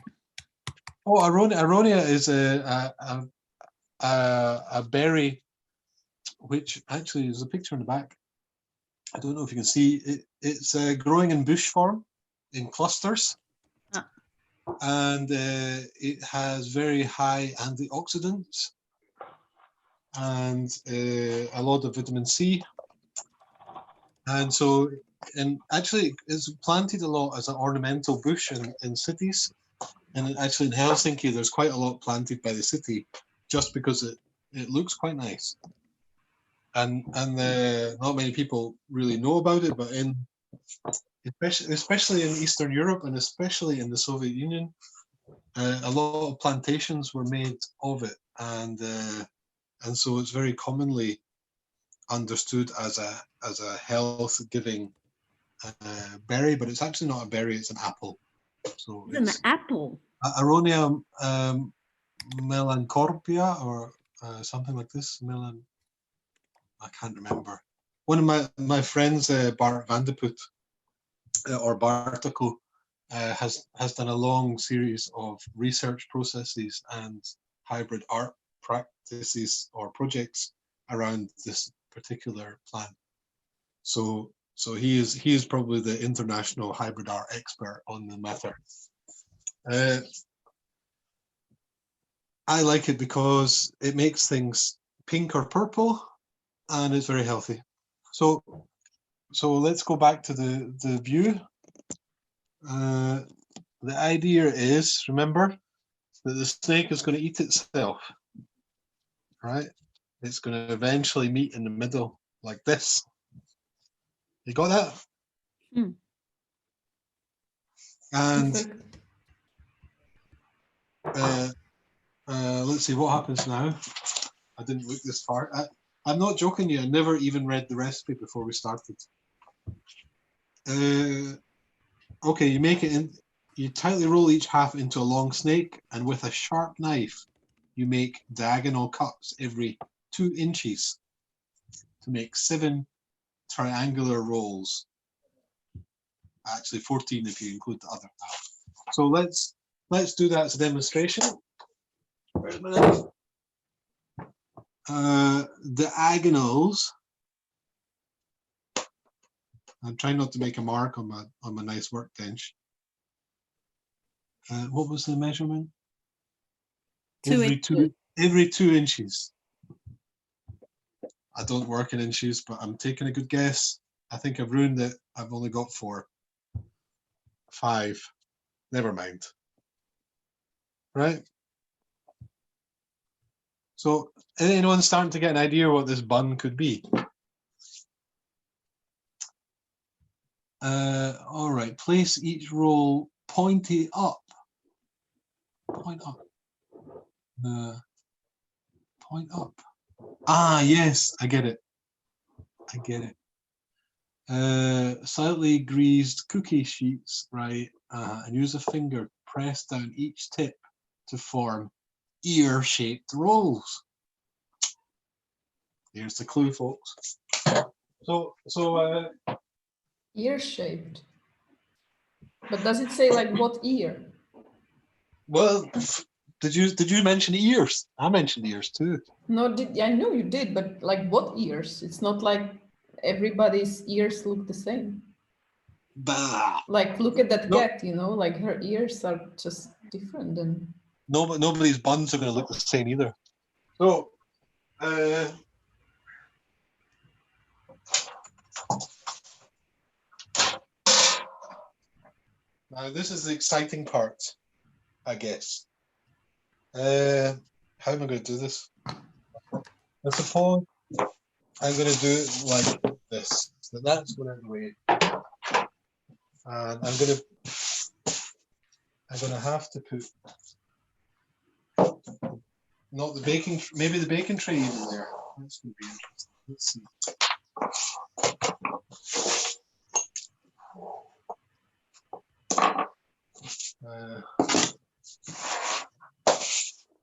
Oh, aronia is a berry, which actually is a picture in the back. I don't know if you can see it. It's growing in bush form, in clusters, and it has very high antioxidants and a lot of vitamin C. And so, and actually, it's planted a lot as an ornamental bush in cities. And actually, in Helsinki, there's quite a lot planted by the city, just because it looks quite nice. And not many people really know about it, but especially in Eastern Europe and especially in the Soviet Union, a lot of plantations were made of it, and so it's very commonly understood as a health-giving berry, but it's actually not a berry; it's an apple. So it's an apple. Aronia melancorpia or something like this. I can't remember. One of my friends, Bart Vanderput, or Bartico, has done a long series of research processes and hybrid art practices or projects around this particular plant. So he is probably the international hybrid art expert on the matter. I like it because it makes things pink or purple, and it's very healthy. So let's go back to the view. The idea is, remember, that the snake is going to eat itself, right? It's going to eventually meet in the middle like this. You got that? Hmm. And let's see what happens now. I didn't look this far. I'm not joking you. I never even read the recipe before we started. Okay, you make it in. You tightly roll each half into a long snake, and with a sharp knife, you make diagonal cuts every 2 inches to make 7 triangular rolls. Actually, 14 if you include the other half. So let's do that as a demonstration. Wait a minute. Diagonals. I'm trying not to make a mark on my nice workbench. What was the measurement? Every 2 inches. I don't work in inches, but I'm taking a good guess. I think I've ruined it. I've only got 4. 5. Never mind. Right? So anyone starting to get an idea what this bun could be? All right, place each roll pointy up. Point up. Point up. Ah, yes, I get it. I get it. Slightly greased cookie sheets, right? And use a finger, press down each tip to form ear-shaped rolls. Here's the clue, folks. So ear-shaped. But does it say like what ear? Well, did you mention ears? I mentioned ears too. No, I know you did, but like what ears? It's not like everybody's ears look the same. Bah. Like look at that cat, you know, like her ears are just different than. No, but nobody's buns are going to look the same either. So, now this is the exciting part, I guess. How am I going to do this? I suppose I'm going to do it like this. So that's going out of the way, and I'm going to have to put not the baking, maybe the baking tray even there. That's going to be interesting. Let's see.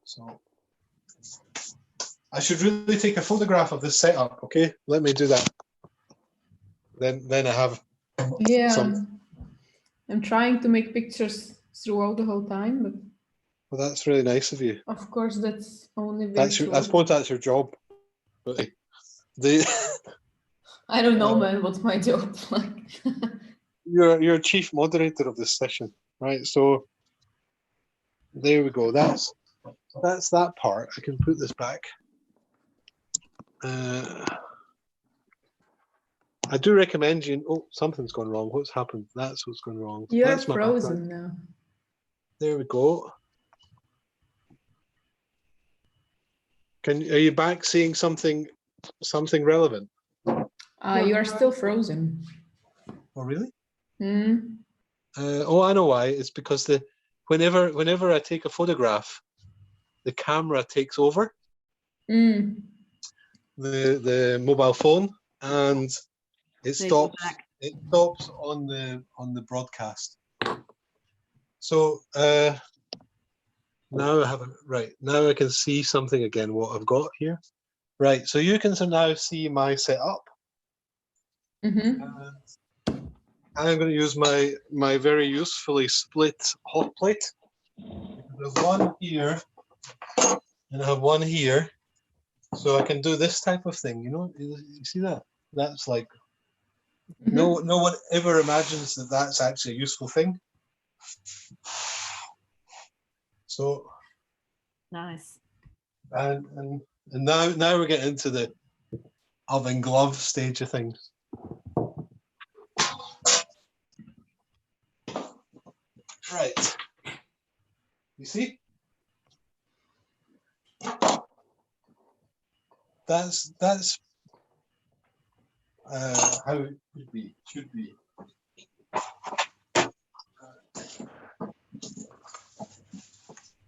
So I should really take a photograph of this setup. Okay, let me do that. Then I have. Yeah, I'm trying to make pictures throughout the whole time, but. Well, that's really nice of you. Of course, that's only. I suppose that's your job. But I don't know, man. What's my job like? You're chief moderator of this session, right? So there we go. That's that part. I can put this back. I do recommend you. Oh, something's gone wrong. What's happened? That's what's gone wrong. You're that's frozen now. There we go. Are you back seeing something relevant? You are still frozen. Oh, really? Hmm. Oh, I know why. It's because whenever I take a photograph, the camera takes over the mobile phone, and it stops on the broadcast. So now I have it right. Now I can see something again. What I've got here. Right, so you can now see my setup. Mm-hmm. I'm going to use my very usefully split hot plate. There's one here, and I have one here, so I can do this type of thing. You know, you see that? That's like no one ever imagines that that's actually a useful thing. So Nice. and now we're getting into the oven glove stage of things. Right. You see? That's how it should be.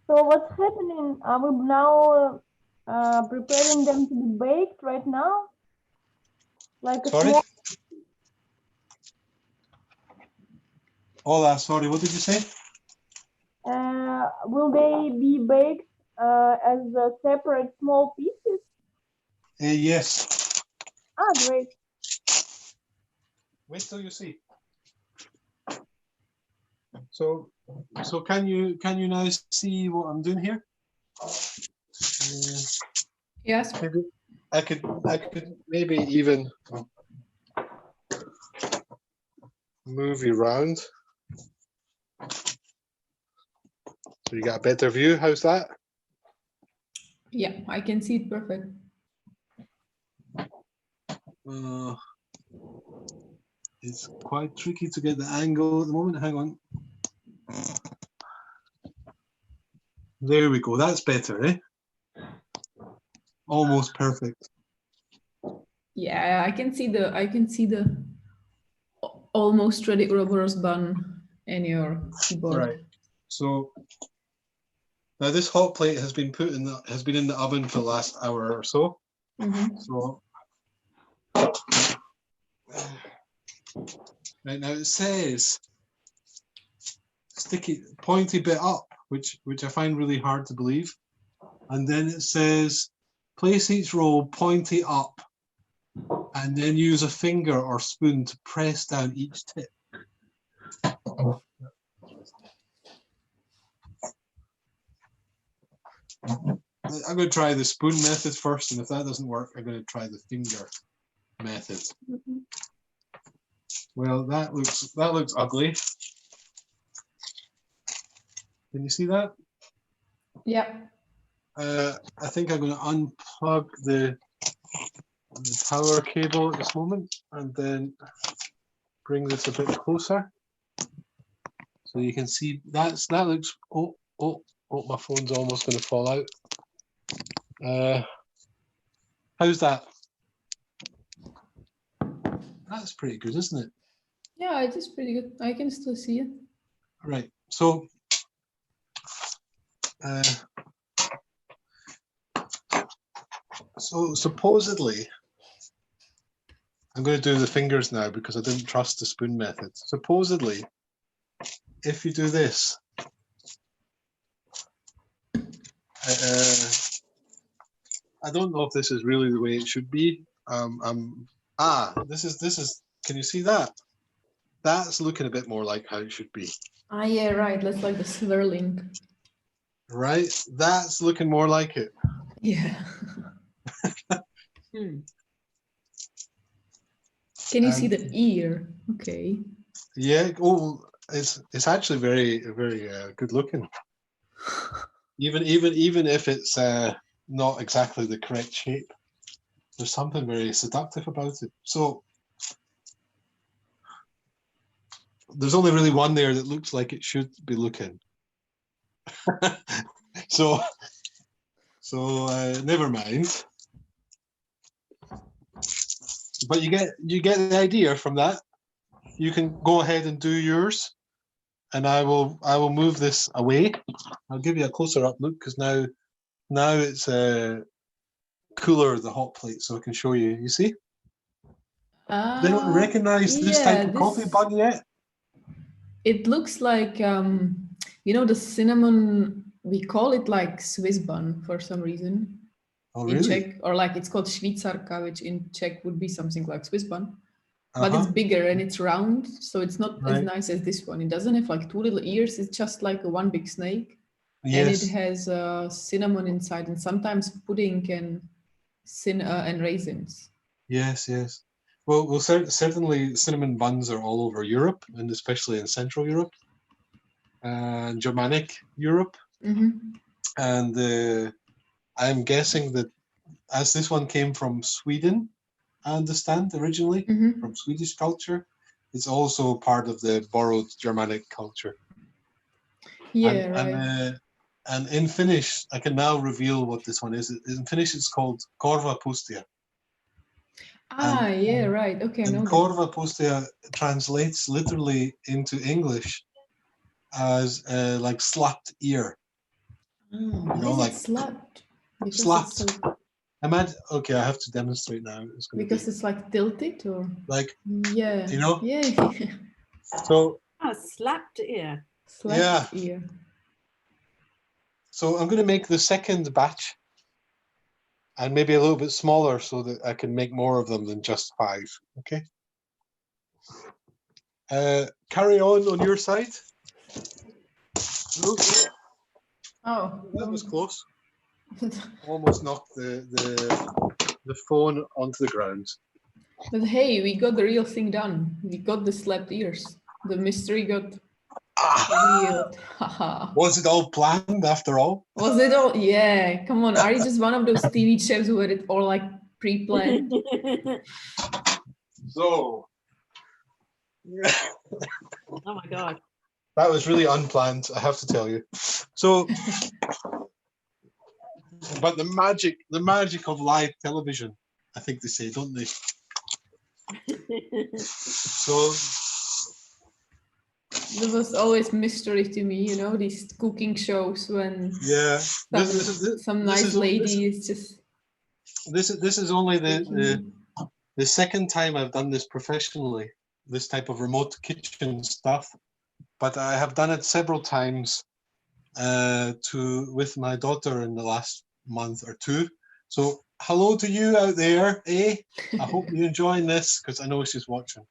So what's happening? Are we now preparing them to be baked right now? Like a Sorry? small. Hola, sorry, what did you say? Will they be baked as separate small pieces? Yes. Ah, great. Wait till you see. So can you now see what I'm doing here? Yes. Maybe I could maybe even move you around so you got a better view. How's that? Yeah, I can see it perfect. It's quite tricky to get the angle at the moment. Hang on. There we go. That's better, eh? Almost perfect. Yeah, I can see the almost ready Uroboros bun in your keyboard. Right. So now this hot plate has been in the oven for the last hour or so. So right now it says sticky pointy bit up, which I find really hard to believe. And then it says place each roll pointy up and then use a finger or spoon to press down each tip. I'm going to try the spoon method first, and if that doesn't work, I'm going to try the finger method. Well, that looks ugly. Can you see that? Yeah. I think I'm going to unplug the power cable at this moment, and then bring this a bit closer, so you can see that looks. Oh, my phone's almost going to fall out. How's that? That's pretty good, isn't it? Yeah, it is pretty good. I can still see it. Right. So supposedly, I'm going to do the fingers now because I didn't trust the spoon method. Supposedly, if you do this, I don't know if this is really the way it should be. This is. Can you see that? That's looking a bit more like how it should be. Ah, yeah, right. That's like the swirling. Right. That's looking more like it. Yeah. Can you see the ear? Okay. Yeah. Oh, it's actually very good looking. Even if it's not exactly the correct shape, there's something very seductive about it. So there's only really one there that looks like it should be looking. so never mind. But you get the idea from that. You can go ahead and do yours, and I will move this away. I'll give you a closer up look because now it's cooler, the hot plate, so I can show you. You see? Does anyone recognize this type of coffee bun yet? It looks like you know, the cinnamon. We call it like Swiss bun for some reason. Oh, in really? Czech, or like it's called Švýcarka, which in Czech would be something like Swiss bun. But it's bigger and it's round, so it's not as nice as this one. It doesn't have like two little ears. It's just like a one big snake. And it has cinnamon inside, and sometimes pudding and raisins. Yes, yes. Well, certainly cinnamon buns are all over Europe, and especially in Central Europe and Germanic Europe. And I'm guessing that as this one came from Sweden, I understand originally from Swedish culture, it's also part of the borrowed Germanic culture. Yeah, And in Finnish, I can now reveal what this one is. In Finnish, it's called korvapustia. Right. Okay, I know that. Korvapustia translates literally into English as like slapped ear. Why is it slapped? Because slapped. It's so... Imagine. Okay, I have to demonstrate now. Because it's like tilted, or like yeah, you know. Yeah. So slapped ear. Slapped ear. So I'm going to make the second batch, and maybe a little bit smaller, so that I can make more of them than just 5. Okay. Carry on your side. Oh, that was close. Almost knocked the phone onto the ground. But hey, we got the real thing done. We got the slapped ears. The mystery got revealed. Was it all planned after all? Was it all? Yeah. Come on. Are you just one of those TV chefs who had it all like pre-planned? So. Oh my God. That was really unplanned, I have to tell you. So, but the magic of live television, I think they say, don't they? So there was always mystery to me, you know, these cooking shows when some nice lady is just. This is only the second time I've done this professionally, this type of remote kitchen stuff. But I have done it several times with my daughter in the last month or 2. So hello to you out there, eh? I hope you're enjoying this, because I know she's watching.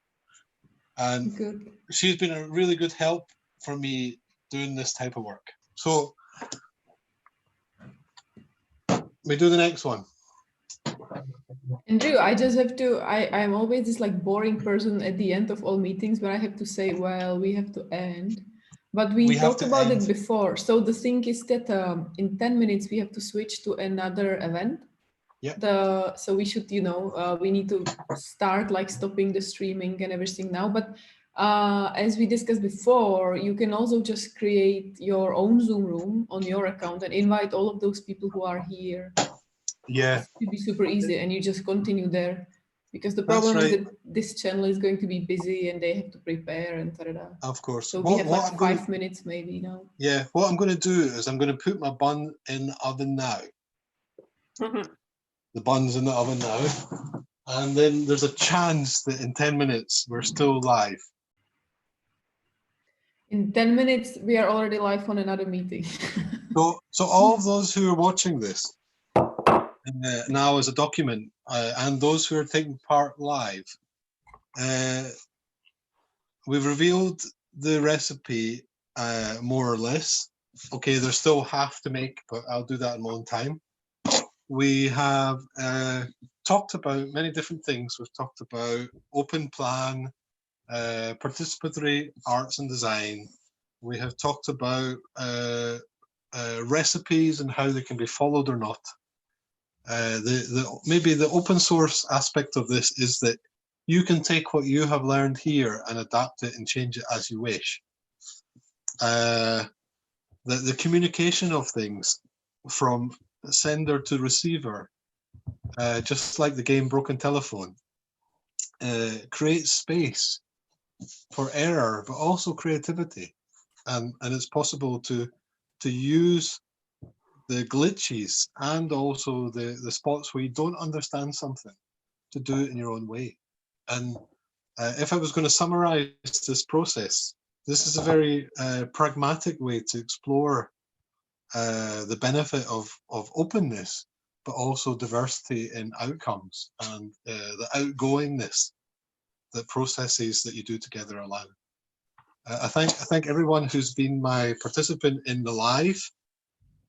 And she's been a really good help for me doing this type of work. So we do the next one. Andrew, I just have to, I'm always this like boring person at the end of all meetings where I have to say, well, we have to end. But we talked about it before. So the thing is that in 10 minutes, we have to switch to another event. Yeah. So we should, you know, we need to start like stopping the streaming and everything now. But as we discussed before, you can also just create your own Zoom room on your account and invite all of those people who are here. Yeah. It would be super easy, and you just continue there, because the problem is that this channel is going to be busy and they have to prepare and ta-da-da. Of course. So we have like 5 minutes maybe now. Yeah. What I'm going to do is I'm going to put my bun in the oven now. The bun's in the oven now. And then there's a chance that in 10 minutes we're still live. In 10 minutes, we are already live on another meeting. So all of those who are watching this now as a document, and those who are taking part live, we've revealed the recipe more or less. Okay, there's still half to make, but I'll do that in my own time. We have talked about many different things. We've talked about open plan, participatory arts and design. We have talked about recipes and how they can be followed or not. Maybe the open source aspect of this is that you can take what you have learned here and adapt it and change it as you wish. The communication of things from sender to receiver, just like the game Broken Telephone, creates space for error, but also creativity. And it's possible to use the glitches and also the spots where you don't understand something to do it in your own way. And if I was going to summarize this process, this is a very pragmatic way to explore the benefit of openness, but also diversity in outcomes and the outgoingness that processes that you do together allow. I thank everyone who's been my participant in the live,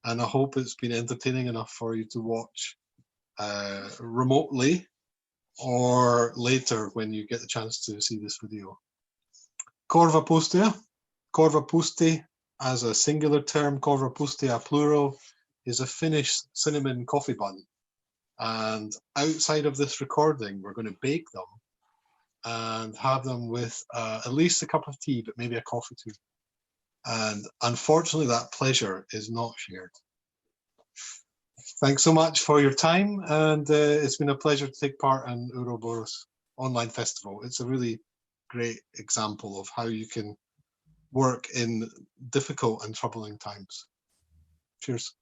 and I hope it's been entertaining enough for you to watch remotely or later when you get the chance to see this video. Korvapuustia, korvapuusti as a singular term, korvapuustia plural, is a Finnish cinnamon coffee bun. And outside of this recording, we're going to bake them and have them with at least a cup of tea, but maybe a coffee too. And unfortunately, that pleasure is not shared. Thanks so much for your time, and it's been a pleasure to take part in Uroboros Online Festival. It's a really great example of how you can work in difficult and troubling times. Cheers.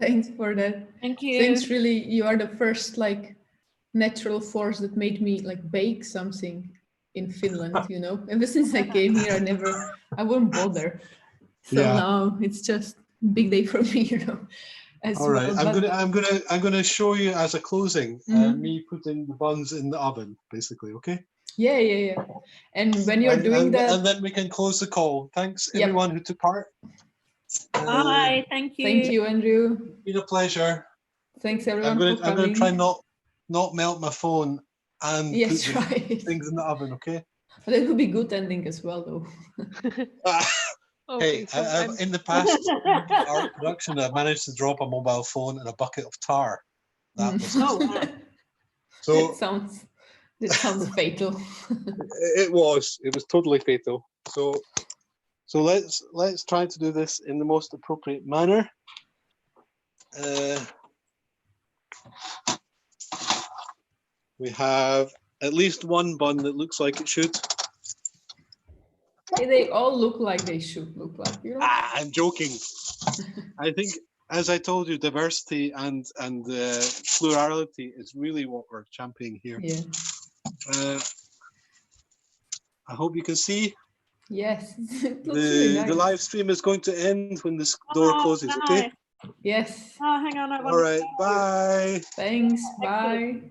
Thanks for that. Thank you. Thanks, really. You are the first like natural force that made me like bake something in Finland, you know. Ever since I came here, I won't bother. So Yeah. now it's just a big day for me, you know. All right, I'm gonna show you as a closing me putting the buns in the oven, basically. Okay. Yeah. And when you're doing that, and then we can close the call. Thanks everyone who took part. Bye. Thank you. Thank you, Andrew. It's been a pleasure. Thanks everyone I'm for coming. gonna try not melt my phone and yes, put right. things in the oven. Okay. But it would be good ending as well, though. Okay, hey, in the past art production, I've managed to drop a mobile phone and a bucket of tar. That was so. That sounds fatal. It was totally fatal. So let's try to do this in the most appropriate manner. We have at least one bun that looks like it should. They all look like they should look like. You know? I'm joking. I think, as I told you, diversity and plurality is really what we're championing here. Yeah. I hope you can see. Yes. The live stream is going to end when this door closes. Okay. Yes. Oh, hang on. All right. Bye. Thanks. Bye.